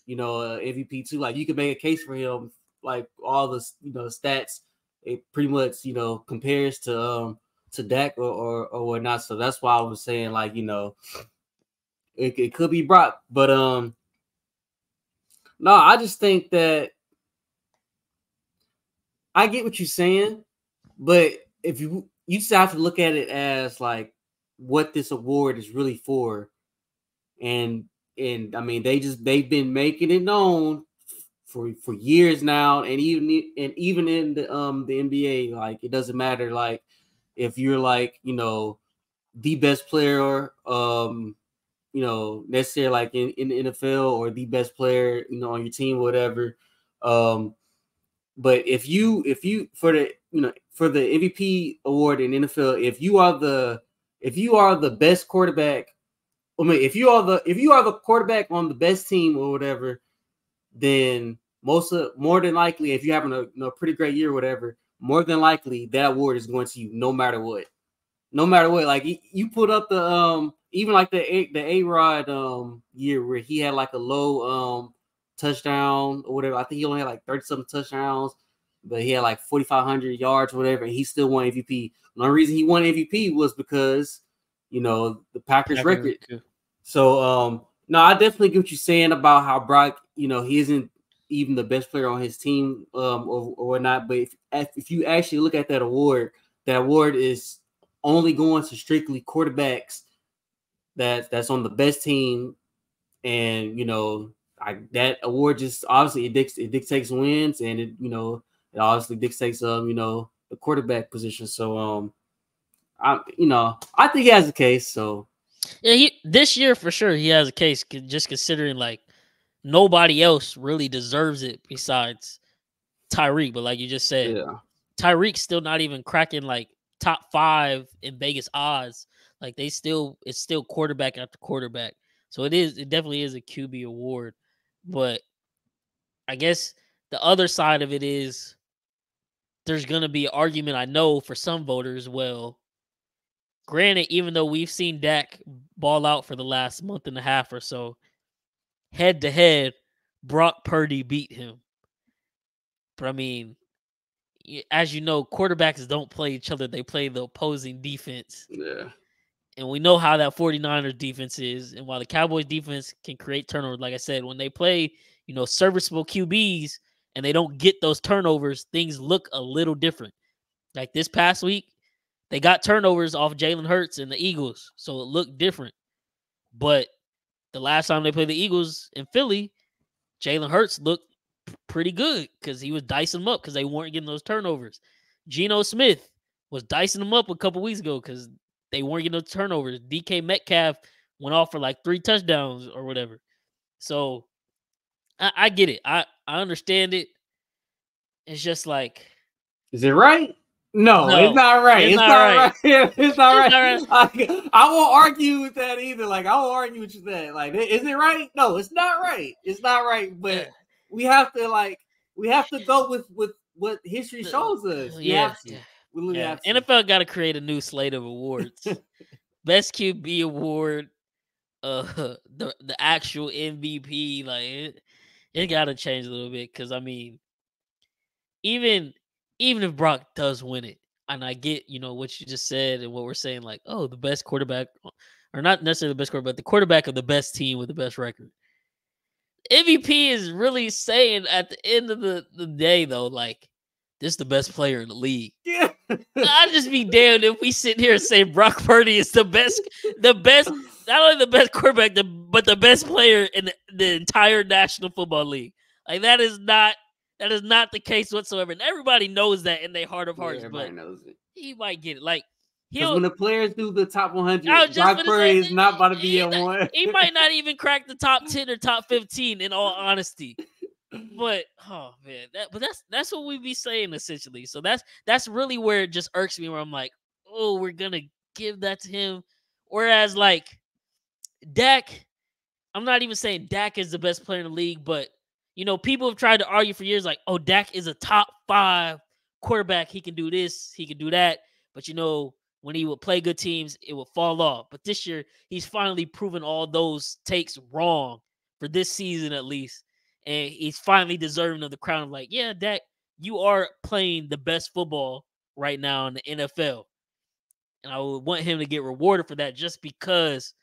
MVP too. Like you can make a case for him, like all the stats. It pretty much compares to Dak or whatnot. So that's why I was saying like it could be Brock, but no, I just think that I get what you're saying, but if you just have to look at it as like what this award is really for, and I mean they've been making it known for years now, and even in the NBA, like it doesn't matter like if you're like the best player necessarily like in the NFL or the best player, on your team or whatever. But if you for the MVP award in NFL, if you are the best quarterback, I mean, if you are the quarterback on the best team or whatever, then more than likely, if you're having a pretty great year or whatever, more than likely that award is going to you no matter what. No matter what, like you put up the even like the A-Rod year where he had like a low touchdown or whatever. I think he only had like 30-something touchdowns. but he had like 4,500 yards or whatever, and he still won MVP. The only reason he won MVP was because, the Packers record. So, no, I definitely get what you're saying about how Brock, he isn't even the best player on his team, or whatnot. But if you actually look at that award is only going to strictly quarterbacks that's on the best team, and that award just obviously it dictates wins, and it obviously dictates the quarterback position. So I think he has a case. So yeah, this year for sure he has a case, just considering like nobody else really deserves it besides Tyreek. But like you just said, yeah, Tyreek's still not even cracking like top 5 in Vegas odds. Like it's still quarterback after quarterback. So it definitely is a QB award. But I guess the other side of it is there's gonna be an argument, I know, for some voters. Well, granted, even though we've seen Dak ball out for the last month and a half or so, head to head, Brock Purdy beat him. But I mean, as you know, quarterbacks don't play each other. They play the opposing defense. yeah. And we know how that 49ers defense is. And while the Cowboys defense can create turnovers, like I said, when they play, serviceable QBs and they don't get those turnovers, things look a little different. Like this past week, they got turnovers off Jalen Hurts and the Eagles. So it looked different. But the last time they played the Eagles in Philly, Jalen Hurts looked pretty good because he was dicing them up because they weren't getting those turnovers. Geno Smith was dicing them up a couple weeks ago because they weren't getting those turnovers. DK Metcalf went off for like 3 touchdowns or whatever. So I get it. I understand it. It's just like, is it right? No, it's not right. It's not right. It's not right. I won't argue with that either. Like, I won't argue with that. Like, is it right? No, it's not right. It's not right. But we have to go with what history shows us. We have to. We literally have to. NFL got to create a new slate of awards. Best QB award, the actual MVP. Like, it got to change a little bit because I mean, even if Brock does win it, and I get, what you just said and what we're saying, like, oh, the best quarterback, or not necessarily the best quarterback, the quarterback of the best team with the best record. MVP is really saying at the end of the day, though, like, this is the best player in the league. Yeah. I'd just be damned if we sit here and say Brock Purdy is the best, not only the best quarterback, but the best player in the entire National Football League. Like, that is not the case whatsoever. And everybody knows that in their heart of hearts. Everybody but knows it. He might get it. Like, because when the players do the top 100, Brock Purdy is not about to be in one. He might not even crack the top 10 or top 15, in all honesty. But oh man, that's what we be saying essentially. So that's really where it just irks me, where I'm like, oh, we're gonna give that to him. Whereas like Dak, I'm not even saying Dak is the best player in the league, but people have tried to argue for years, like, oh, Dak is a top 5 quarterback. He can do this, he can do that. But when he would play good teams, it would fall off. But this year, he's finally proven all those takes wrong for this season at least. And he's finally deserving of the crown of like, yeah, Dak, you are playing the best football right now in the NFL. And I would want him to get rewarded for that just because,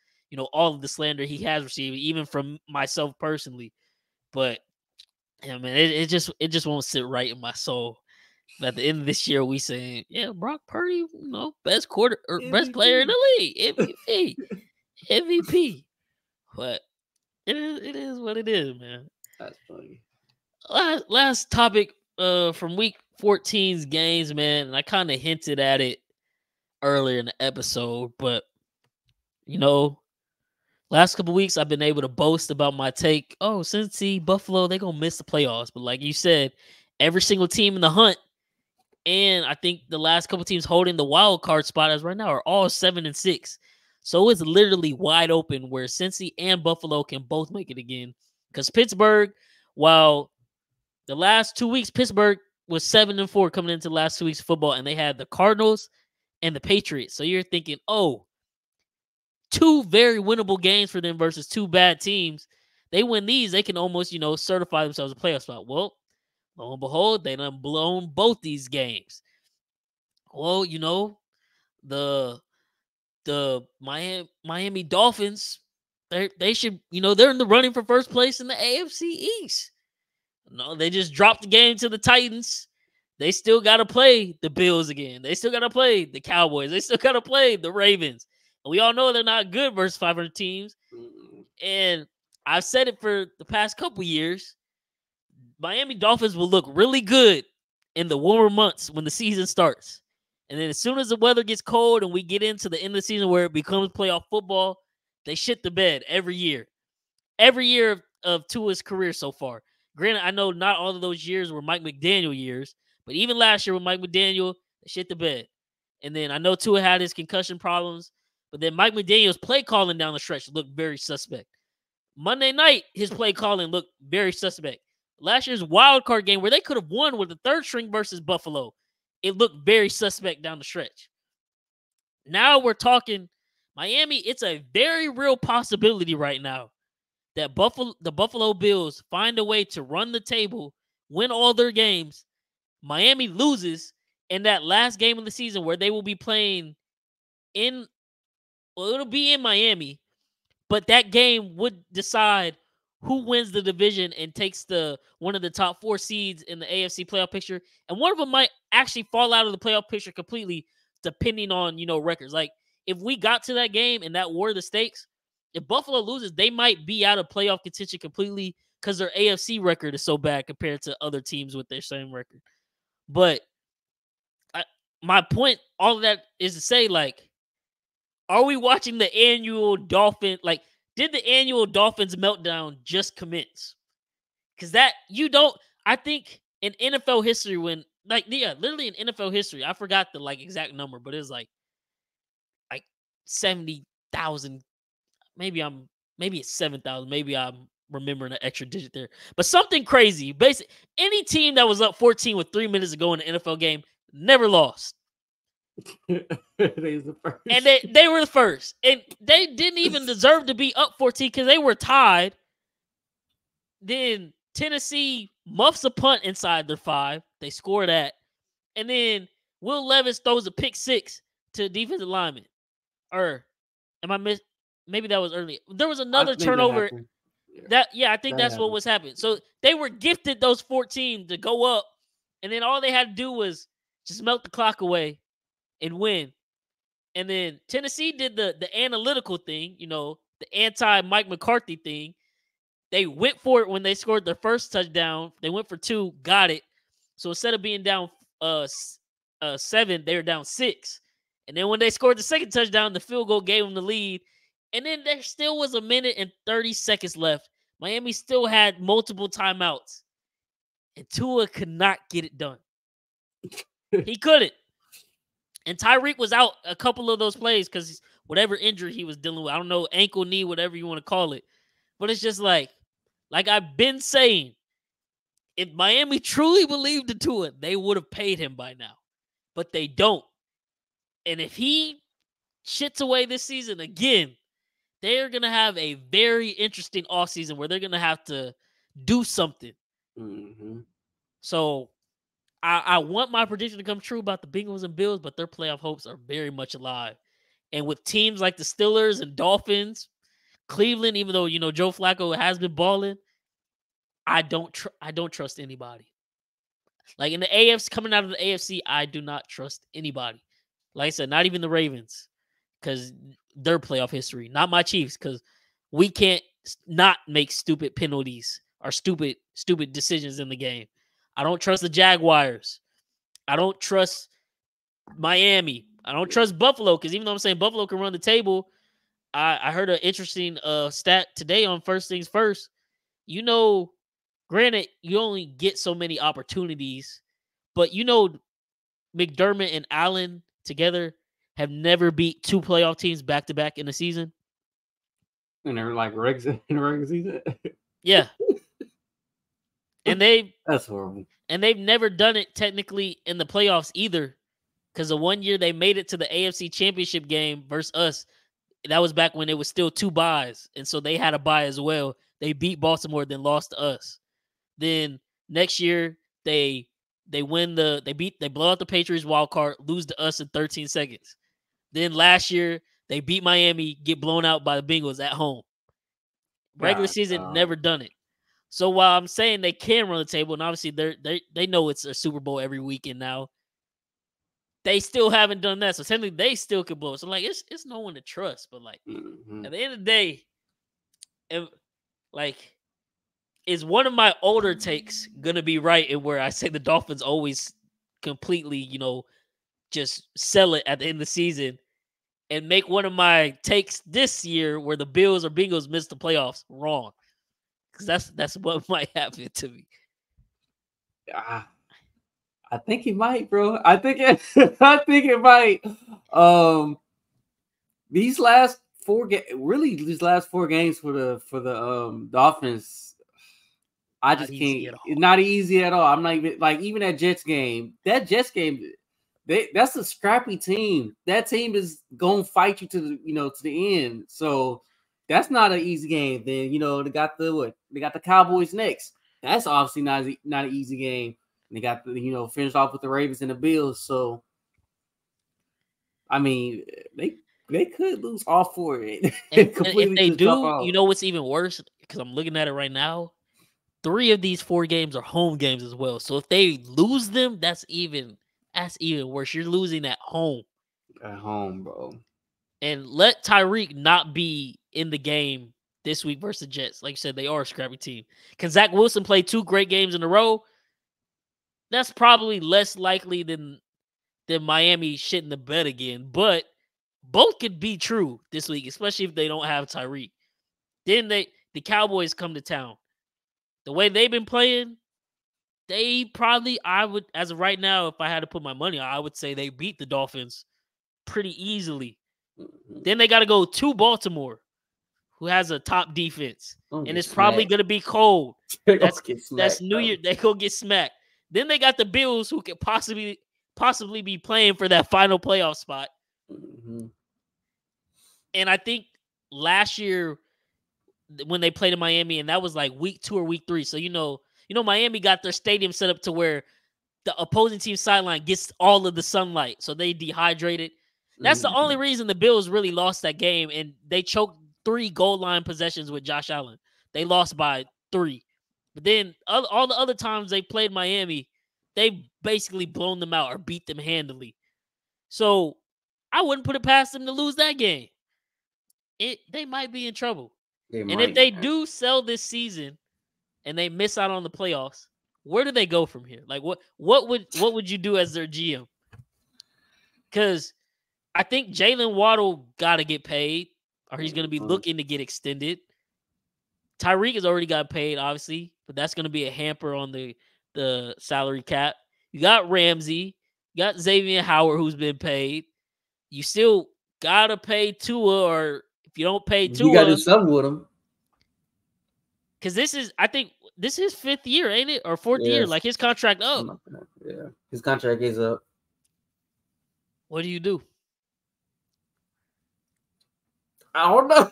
all of the slander he has received, even from myself personally. But, yeah, man, it just won't sit right in my soul. At the end of this year, we saying, yeah, Brock Purdy, best best player in the league, MVP. But it is what it is, man. That's funny. Last topic from week 14's games, man, and I kind of hinted at it earlier in the episode, but last couple weeks I've been able to boast about my take. Oh, Cincy, Buffalo, they're gonna miss the playoffs. But like you said, every single team in the hunt, and I think the last couple teams holding the wild card spot as right now are all 7-6. So it's literally wide open where Cincy and Buffalo can both make it again. Because Pittsburgh, while the last 2 weeks, Pittsburgh was 7-4 coming into the last 2 weeks of football, and they had the Cardinals and the Patriots. So you're thinking, oh, 2 very winnable games for them versus 2 bad teams. They win these, they can almost, certify themselves a playoff spot. Well, Lo and behold, they done blown both these games. Well, the Miami Dolphins, they should, they're in the running for first place in the AFC East. No, they just dropped the game to the Titans. They still got to play the Bills again. They still got to play the Cowboys. They still got to play the Ravens. And we all know they're not good versus 500 teams. And I've said it for the past couple years. Miami Dolphins will look really good in the warmer months when the season starts. And then as soon as the weather gets cold and we get into the end of the season where it becomes playoff football, they shit the bed every year. Every year of Tua's career so far. Granted, I know not all of those years were Mike McDaniel years, but even last year with Mike McDaniel, they shit the bed. And then I know Tua had his concussion problems, but then Mike McDaniel's play calling down the stretch looked very suspect. Monday night, his play calling looked very suspect. Last year's wild card game where they could have won with the third string versus Buffalo, it looked very suspect down the stretch. Now we're talking Miami. It's a very real possibility right now that the Buffalo Bills find a way to run the table, win all their games. Miami loses in that last game of the season where they will be playing it'll be in Miami, but that game would decide who wins the division and takes one of the top 4 seeds in the AFC playoff picture. And one of them might actually fall out of the playoff picture completely, depending on, records. Like, if we got to that game and that were the stakes, if Buffalo loses, they might be out of playoff contention completely because their AFC record is so bad compared to other teams with their same record. But my point, all of that is to say, like, are we watching the annual Dolphin? Like, did the annual Dolphins meltdown just commence? Because I think in NFL history literally in NFL history, I forgot the exact number, but it was like 70,000. Maybe it's 7,000. Maybe I'm remembering an extra digit there. But something crazy. Basically, any team that was up 14 with 3 minutes to go in the NFL game never lost. They was the first. And they were the first. And they didn't even deserve to be up 14 because they were tied. Then Tennessee muffs a punt inside their 5. They score that. And then Will Levis throws a pick 6 to a defensive lineman. Or am I maybe that was early. There was another turnover. I think that's what was happening. So they were gifted those 14 to go up. And then all they had to do was just melt the clock away and win. And then Tennessee did the analytical thing, the anti-Mike McCarthy thing. They went for it when they scored their first touchdown. They went for 2, got it. So instead of being down 7, they were down 6. And then when they scored the second touchdown, the field goal gave them the lead. And then there still was a minute and 30 seconds left. Miami still had multiple timeouts. And Tua could not get it done. He couldn't. And Tyreek was out a couple of those plays because whatever injury he was dealing with. I don't know, ankle, knee, whatever you want to call it. But it's just like I've been saying, if Miami truly believed in Tua, they would have paid him by now. But they don't. And if he shits away this season again, they're going to have a very interesting offseason where they're going to have to do something. Mm-hmm. So I want my prediction to come true about the Bengals and Bills, but their playoff hopes are very much alive. And with teams like the Steelers and Dolphins, Cleveland, even though, Joe Flacco has been balling, I don't trust anybody. Like in the AFC, coming out of the AFC, I do not trust anybody. Like I said, not even the Ravens, because their playoff history. Not my Chiefs, because we can't not make stupid penalties or stupid decisions in the game. I don't trust the Jaguars. I don't trust Miami. I don't trust Buffalo, because even though I'm saying Buffalo can run the table, I heard an interesting stat today on First Things First. Granted, you only get so many opportunities, but McDermott and Allen together have never beat 2 playoff teams back-to-back in a season. And they're like in the regular season? Yeah. And that's horrible. And they've never done it technically in the playoffs either. Because the one year they made it to the AFC Championship game versus us, that was back when it was still 2 byes. And so they had a bye as well. They beat Baltimore, then lost to us. Then next year, they they blow out the Patriots wild card, lose to us in 13 seconds. Then last year they beat Miami, get blown out by the Bengals at home. Regular season, never done it. So while I'm saying they can run the table, and obviously they know it's a Super Bowl every weekend now, they still haven't done that. So technically they still could blow. So like it's no one to trust. But like at the end of the day, is one of my older takes gonna be right in where I say the Dolphins always completely, just sell it at the end of the season, and make one of my takes this year where the Bills or Bengals miss the playoffs wrong? Because that's what might happen to me. I think it might, bro. I think it might. These last four games for the Dolphins, I just can't. It's not easy at all. I'm not even that Jets game. That Jets game, that's a scrappy team. That team is gonna fight you to the end. So that's not an easy game. Then they got the Cowboys next. That's obviously not an easy game. And they got finished off with the Ravens and the Bills. So I mean, they could lose all four. And if they do, what's even worse? Because I'm looking at it right now. 3 of these 4 games are home games as well. So if they lose them, that's even worse. You're losing at home. At home, bro. And let Tyreek not be in the game this week versus the Jets. Like you said, they are a scrappy team. Can Zach Wilson play 2 great games in a row? That's probably less likely than Miami shitting the bed again. But both could be true this week, especially if they don't have Tyreek. Then the Cowboys come to town. The way they've been playing, they probably, I would, as of right now, if I had to put my money on, I would say they beat the Dolphins pretty easily. Then they got to go to Baltimore, who has a top defense, and it's probably going to be cold. That's New Year. They go get smacked. Then they got the Bills, who could possibly be playing for that final playoff spot. Mm-hmm. And I think last year when they played in Miami, and that was like week 2 or week 3. So Miami got their stadium set up to where the opposing team's sideline gets all of the sunlight, so they dehydrated. That's the only reason the Bills really lost that game, and they choked 3 goal line possessions with Josh Allen. They lost by 3. But then all the other times they played Miami, they basically blown them out or beat them handily. So I wouldn't put it past them to lose that game. They might be in trouble. If they do sell this season and they miss out on the playoffs, where do they go from here? Like what would you do as their GM? Because I think Jalen Waddle got to get paid, or he's going to be looking to get extended. Tyreek has already got paid, obviously, but that's going to be a hamper on the salary cap. You got Ramsey, you got Xavier Howard, who's been paid. You still got to pay Tua, or if you don't pay Tua, you got to do something with him. Because I think this is his 5th year, ain't it? Or 4th year? Like his contract up. Yeah, his contract is up. What do you do? I don't know.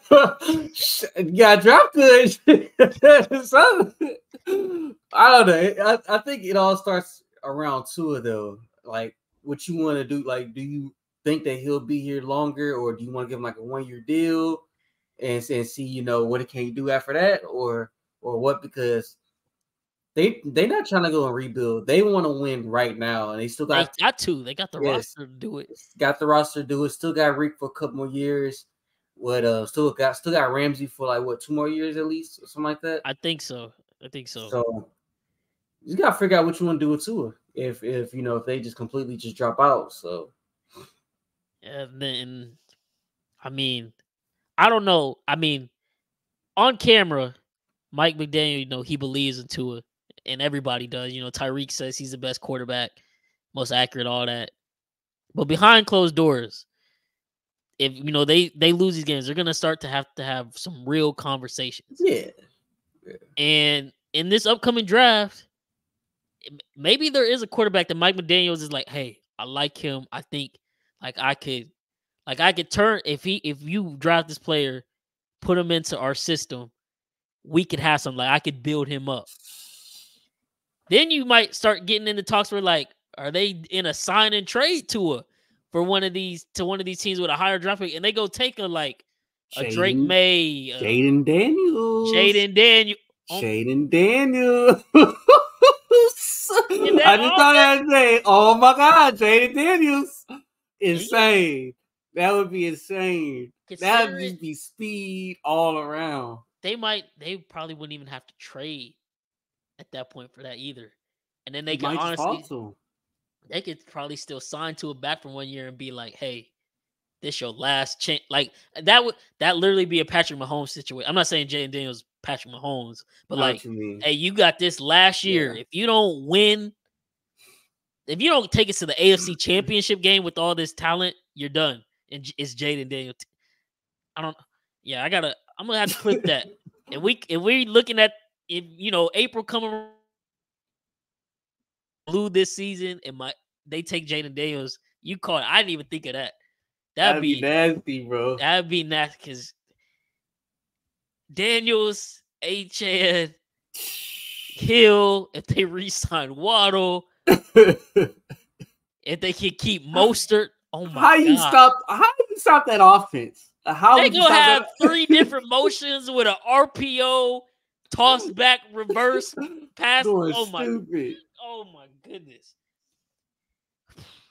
Yeah, draft good. So, I don't know. I think it all starts around Tua, though. Like, what you want to do? Like, do you think that he'll be here longer, or do you want to give him like a 1-year deal and see what can he do after that, or what? Because they're not trying to go and rebuild. They want to win right now, and they still got to. They got the roster to do it. Got the roster to do it. Still got Rick for a couple more years. Still got Ramsey for like 2 more years at least, or something like that. I think so. So you just gotta figure out what you want to do with Tua. If they just completely just drop out. So then I mean, I don't know. I mean, on camera, Mike McDaniel, he believes in Tua, and everybody does. Tyreek says he's the best quarterback, most accurate, all that. But behind closed doors, if they lose these games, they're gonna start to have some real conversations. Yeah. And in this upcoming draft, maybe there is a quarterback that Mike McDaniels is like, hey, I like him. I think I could turn if you draft this player, put him into our system, we could have something. Like I could build him up. Then you might start getting into talks where like, are they in a sign and trade tour for one of these teams with a higher draft pick, and they go take a Drake May, Jaden Daniels, Jaden Daniel, Jaden Daniels. In that I just thought that today. Oh my God, Jaden Daniels, insane. That would be insane. That would just be speed all around. They probably wouldn't even have to trade at that point for that either. And then they could honestly, they could probably still sign to it back from 1 year and be like, hey, this your last chance. Like that literally be a Patrick Mahomes situation. I'm not saying Jaden Daniels Patrick Mahomes, but like, hey, you got this last year. Yeah. If you don't win, if you don't take us to the AFC Championship game with all this talent, you're done. And it's Jaden Daniels. I'm gonna have to clip that. And if we looking at April coming blue this season, and they take Jaden Daniels, you call it. I didn't even think of that. That'd be nasty, bro. That'd be nasty because Daniels, Achane, Hill, if they re-sign Waddle, if they can keep Mostert, oh my God. How do you stop that offense? How they gonna have 3 different motions with an RPO, toss back, reverse, pass. Oh my goodness.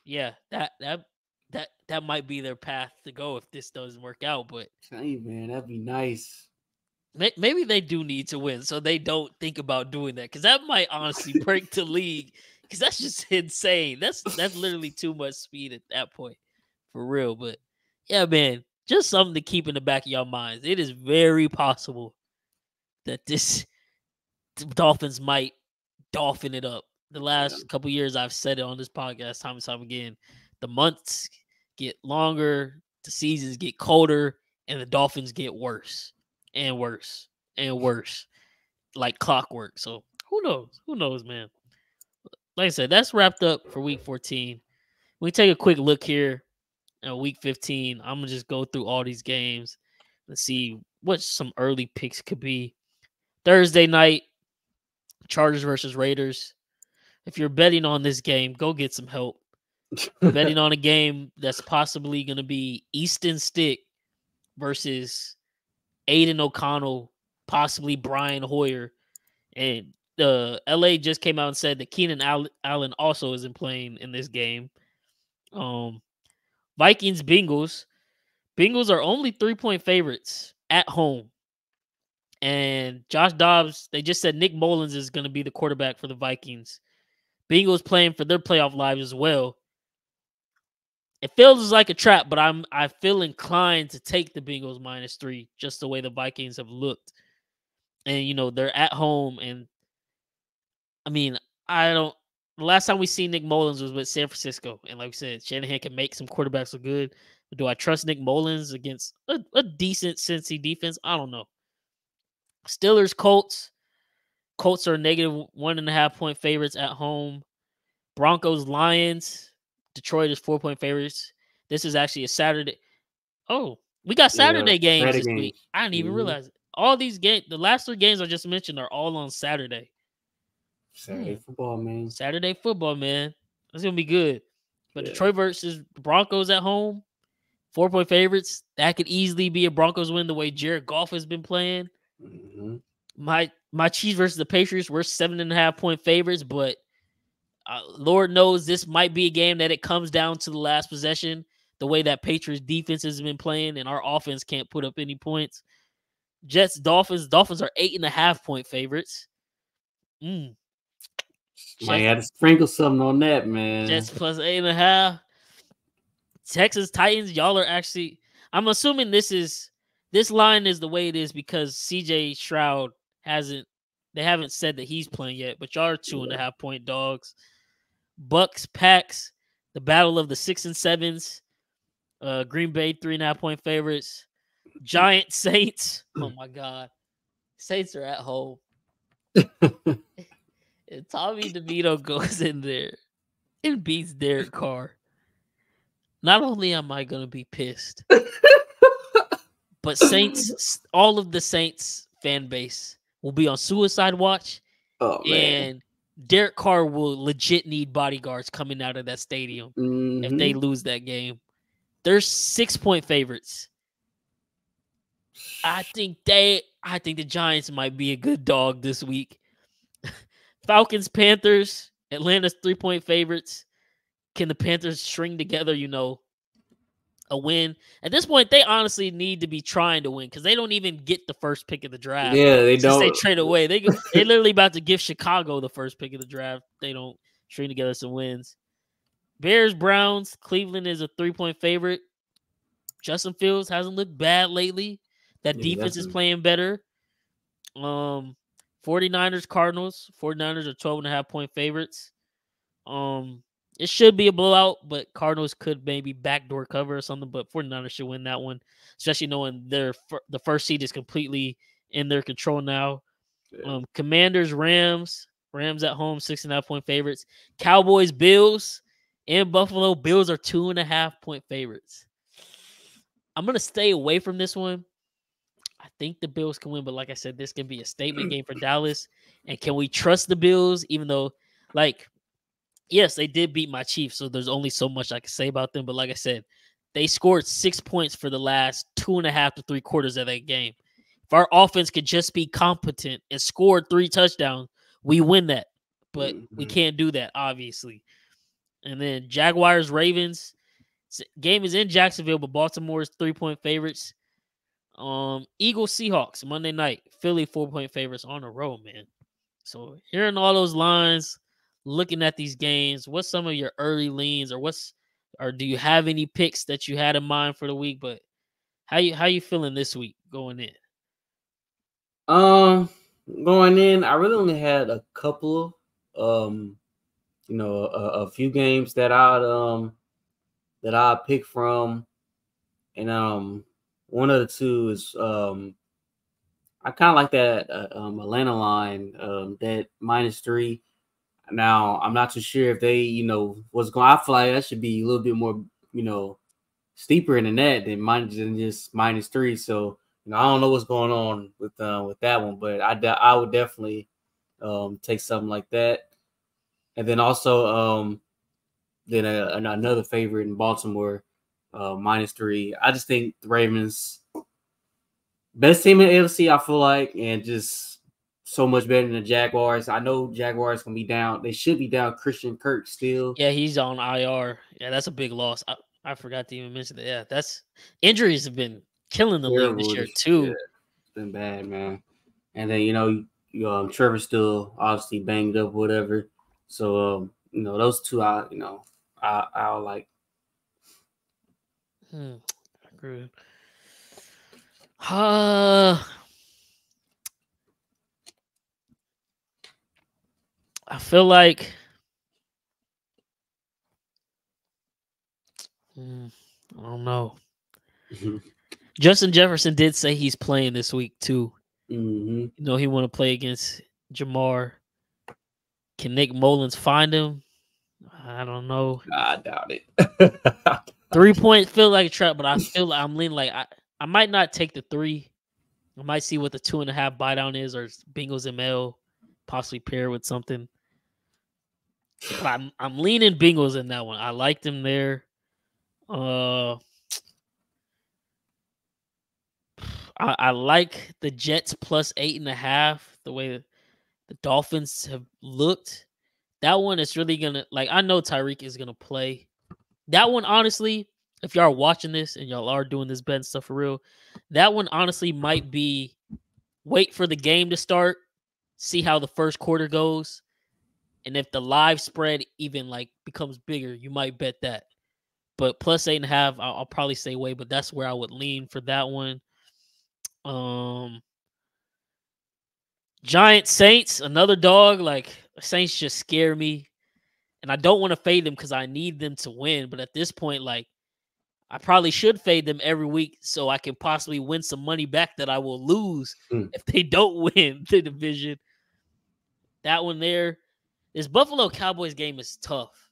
Yeah, that might be their path to go if this doesn't work out. But hey man, that'd be nice. Maybe they do need to win, so they don't think about doing that, because that might honestly break the league. Because that's just insane. That's literally too much speed at that point, for real. But yeah, man, just something to keep in the back of your minds. It is very possible that this Dolphins might dolphin it up. The last couple years, I've said it on this podcast time and time again. The months get longer, the seasons get colder, and the Dolphins get worse and worse and worse, like clockwork. So who knows? Who knows, man? Like I said, that's wrapped up for Week 14. We take a quick look here at Week 15. I'm gonna just go through all these games and see what some early picks could be. Thursday night, Chargers versus Raiders. If you're betting on this game, go get some help. Betting on a game that's possibly going to be Easton Stick versus Aiden O'Connell, possibly Brian Hoyer. And LA just came out and said that Keenan Allen also isn't playing in this game. Vikings, Bengals. Bengals are only 3-point favorites at home. And Josh Dobbs, they just said Nick Mullins is going to be the quarterback for the Vikings. Bengals playing for their playoff lives as well. It feels like a trap, but I feel inclined to take the Bengals -3, just the way the Vikings have looked. And they're at home, and I mean, the last time we seen Nick Mullins was with San Francisco, and like we said, Shanahan can make some quarterbacks look good. But do I trust Nick Mullins against a decent Cincy defense? I don't know. Steelers, Colts. Colts are -1.5-point favorites at home. Broncos, Lions. Detroit is 4-point favorites. This is actually a Saturday. Oh, we got Saturday games this week. I didn't even realize it. All these games, the last 3 games I just mentioned, are all on Saturday. Saturday football, man. Saturday football, man. That's going to be good. But Detroit versus Broncos at home, 4-point favorites. That could easily be a Broncos win the way Jared Goff has been playing. Mm-hmm. My Chiefs versus the Patriots, we're 7.5-point favorites, but Lord knows this might be a game that it comes down to the last possession, the way that Patriots defense has been playing, and our offense can't put up any points. Jets, Dolphins. Dolphins are 8.5-point favorites. Might have to sprinkle something on that, man. Jets plus 8.5. Texas Titans, y'all are actually. I'm assuming this line is the way it is because CJ Stroud they haven't said that he's playing yet, but y'all are 2.5-point dogs. Bucks, Packs, the battle of the 6 and 7s. Green Bay 3.5-point favorites. Giants, Saints. Oh my God, Saints are at home. And Tommy DeVito goes in there and beats Derek Carr. Not only am I gonna be pissed, but all of the Saints fan base will be on suicide watch. Oh man. And Derek Carr will legit need bodyguards coming out of that stadium if they Mm-hmm. lose that game. They're 6-point favorites. I think the Giants might be a good dog this week. Falcons, Panthers, Atlanta's 3-point favorites. Can the Panthers string together, a win? At this point, they honestly need to be trying to win because they don't even get the first pick of the draft. Yeah, they Since they don't. trade away, they literally about to give Chicago the first pick of the draft. They don't string together some wins. Bears, Browns, Cleveland is a 3-point favorite. Justin Fields hasn't looked bad lately. That Yeah, defense is definitely. playing better. 49ers, Cardinals. 49ers are 12.5-point favorites. It should be a blowout, but Cardinals could maybe backdoor cover or something. But 49ers should win that one, especially knowing the first seed is completely in their control now. Yeah. Commanders, Rams. Rams at home, 6.5-point favorites. Cowboys, Bills, and Buffalo. Bills are 2.5-point favorites. I'm gonna stay away from this one. I think the Bills can win, but like I said, this can be a statement game for Dallas. And can we trust the Bills? Even though, yes, they did beat my Chiefs, so there's only so much I can say about them. But like I said, they scored 6 points for the last 2.5 to 3 quarters of that game. If our offense could just be competent and score 3 touchdowns, we win that. But we can't do that, obviously. And then Jaguars, Ravens. Game is in Jacksonville, but Baltimore is 3-point favorites. Eagles, Seahawks, Monday night. Philly, 4-point favorites on the road, man. So hearing all those lines, looking at these games, what's some of your early leans, or do you have any picks that you had in mind for the week? But how you feeling this week going in? Going in, I really only had a couple, a few games that I pick from, and one of the two is I kind of like that Atlanta line, that -3. Now I'm not too sure if they, what's going. I feel like that should be a little bit more, steeper than that than just -3. So I don't know what's going on with that one, but I would definitely take something like that. And then also another favorite in Baltimore, -3. I just think the Ravens best team in the AFC, I feel like, and just so much better than the Jaguars. I know Jaguars can be down. They should be down Christian Kirk still. Yeah, he's on IR. Yeah, that's a big loss. I forgot to even mention that. Yeah, that's injuries have been killing the league this Terrible. year Yeah, too. it's been bad, man. And then Trevor's still obviously banged up, whatever. So those two, I like. Agree. I feel like I don't know. Justin Jefferson did say he's playing this week too. Mm-hmm. He want to play against Jamar. Can Nick Mullins find him? I don't know. I doubt it. 3-point feel like a trap, but I feel like I'm leaning like I might not take the 3. I might see what the 2.5 buy down is, or Bengals ML, possibly pair with something. But I'm leaning Bengals in that one. I like them there. I like the Jets plus 8.5. The way the Dolphins have looked, that one is really gonna I know Tyreek is gonna play. That one, honestly, if y'all are watching this and y'all are doing this betting stuff for real, that one honestly might be wait for the game to start, see how the first quarter goes, and if the live spread even becomes bigger, you might bet that. But plus 8.5, I'll probably stay away. But that's where I would lean for that one. Giant Saints, another dog. Saints just scare me, and I don't want to fade them because I need them to win. But at this point, I probably should fade them every week so I can possibly win some money back that I will lose if they don't win the division. That one there. This Buffalo Cowboys game is tough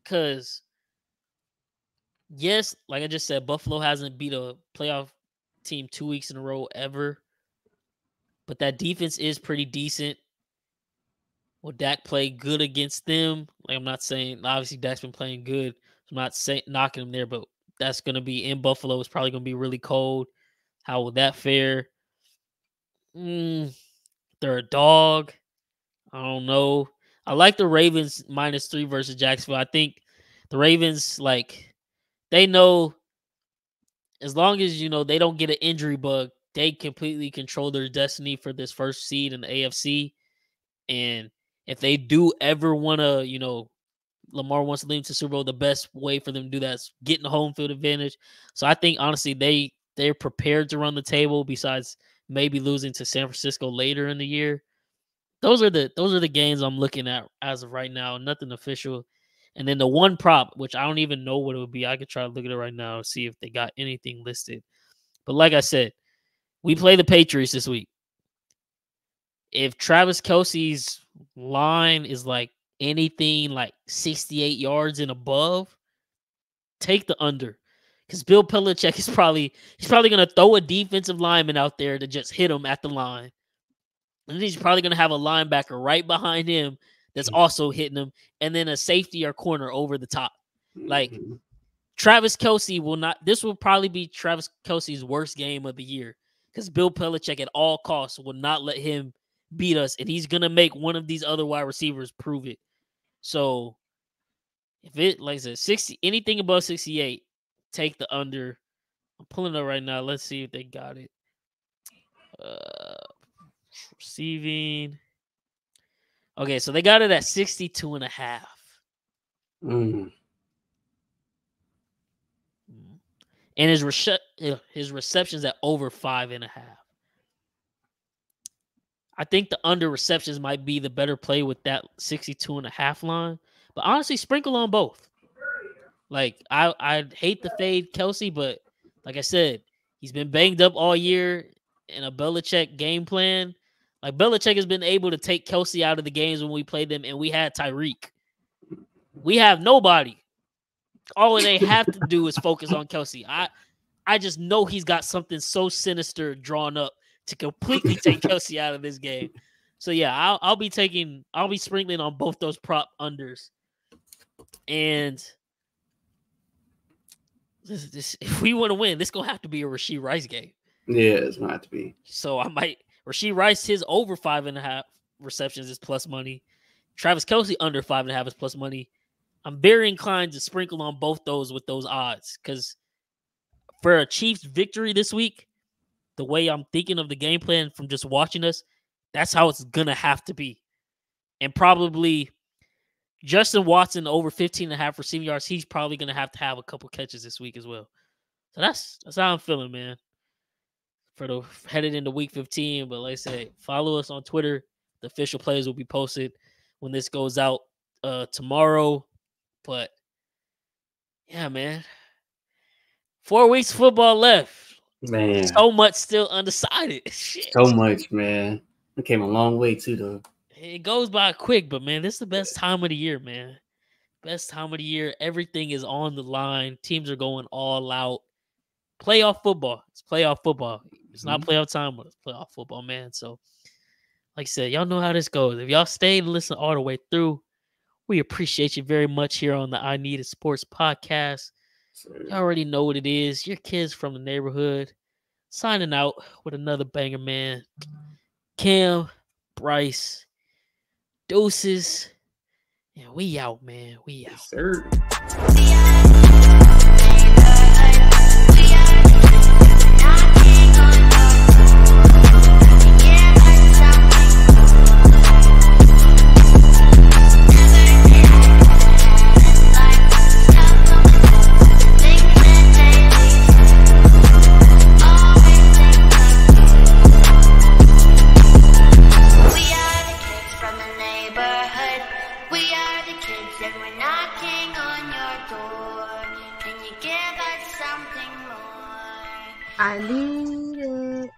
because, yes, like I just said, Buffalo hasn't beat a playoff team 2 weeks in a row ever. But that defense is pretty decent. Will Dak play good against them? Like, I'm not saying, obviously Dak's been playing good. I'm not saying knocking him there, but that's going to be in Buffalo. It's probably going to be really cold. How will that fare? They're a dog. I don't know. I like the Ravens -3 versus Jacksonville. I think the Ravens, like, they know as long as, they don't get an injury bug, they completely control their destiny for this first seed in the AFC. And if they do ever want to, Lamar wants to lead to Super Bowl, the best way for them to do that is getting the home field advantage. So I think, honestly, they're prepared to run the table besides maybe losing to San Francisco later in the year. Those are the games I'm looking at as of right now. Nothing official. And then the one prop, which I don't even know what it would be. I could try to look at it right now and see if they got anything listed. But like I said, we play the Patriots this week. If Travis Kelce's line is like anything like 68 yards and above, take the under. Because Bill Belichick is probably going to throw a defensive lineman out there to just hit him at the line. And then he's probably going to have a linebacker right behind him that's also hitting him, and then a safety or corner over the top. Like, Travis Kelce will not – this will probably be Travis Kelce's worst game of the year because Bill Belichick at all costs will not let him beat us, and he's going to make one of these other wide receivers prove it. So, if it, like I said, 60, anything above 68, take the under. I'm pulling it up right now. Let's see if they got it. Receiving. Okay, so they got it at 62.5. And his receptions at over 5.5. I think the under receptions might be the better play with that 62.5 line. But honestly, sprinkle on both. Like, I'd hate to fade Kelce, but like I said, he's been banged up all year in a Belichick game plan. Like, Belichick has been able to take Kelce out of the games when we played them, and we had Tyreek. We have nobody. All they have to do is focus on Kelce. I just know he's got something so sinister drawn up to completely take Kelce out of this game. So yeah, I'll be sprinkling on both those prop unders. And this if we want to win, this is gonna have to be a Rashee Rice game. Yeah, it's gonna have to be. So Rashee Rice, his over 5.5 receptions is plus money. Travis Kelce under 5.5 is plus money. I'm very inclined to sprinkle on both those with those odds because for a Chiefs victory this week, the way I'm thinking of the game plan from just watching us, that's how it's going to have to be. And probably Justin Watson over 15.5 receiving yards, he's probably going to have a couple catches this week as well. So that's how I'm feeling, man, for headed into week 15. But like I said, follow us on Twitter. The official plays will be posted when this goes out tomorrow. But yeah, man, 4 weeks of football left. Man, so much still undecided. Shit. So much, man. It came a long way too, though. It goes by quick, but man, this is the best time of the year, man. Best time of the year. Everything is on the line. Teams are going all out. Playoff football. It's playoff football. It's not playoff time, but it's playoff football, man. So, like I said, y'all know how this goes. If y'all stayed and listened all the way through, we appreciate you very much here on the I Need a Sports podcast. You already know what it is. Your kids from the neighborhood signing out with another banger, man. Cam, Bryce, deuces. Yeah, we out, man. We out. Yes, sir. I need it.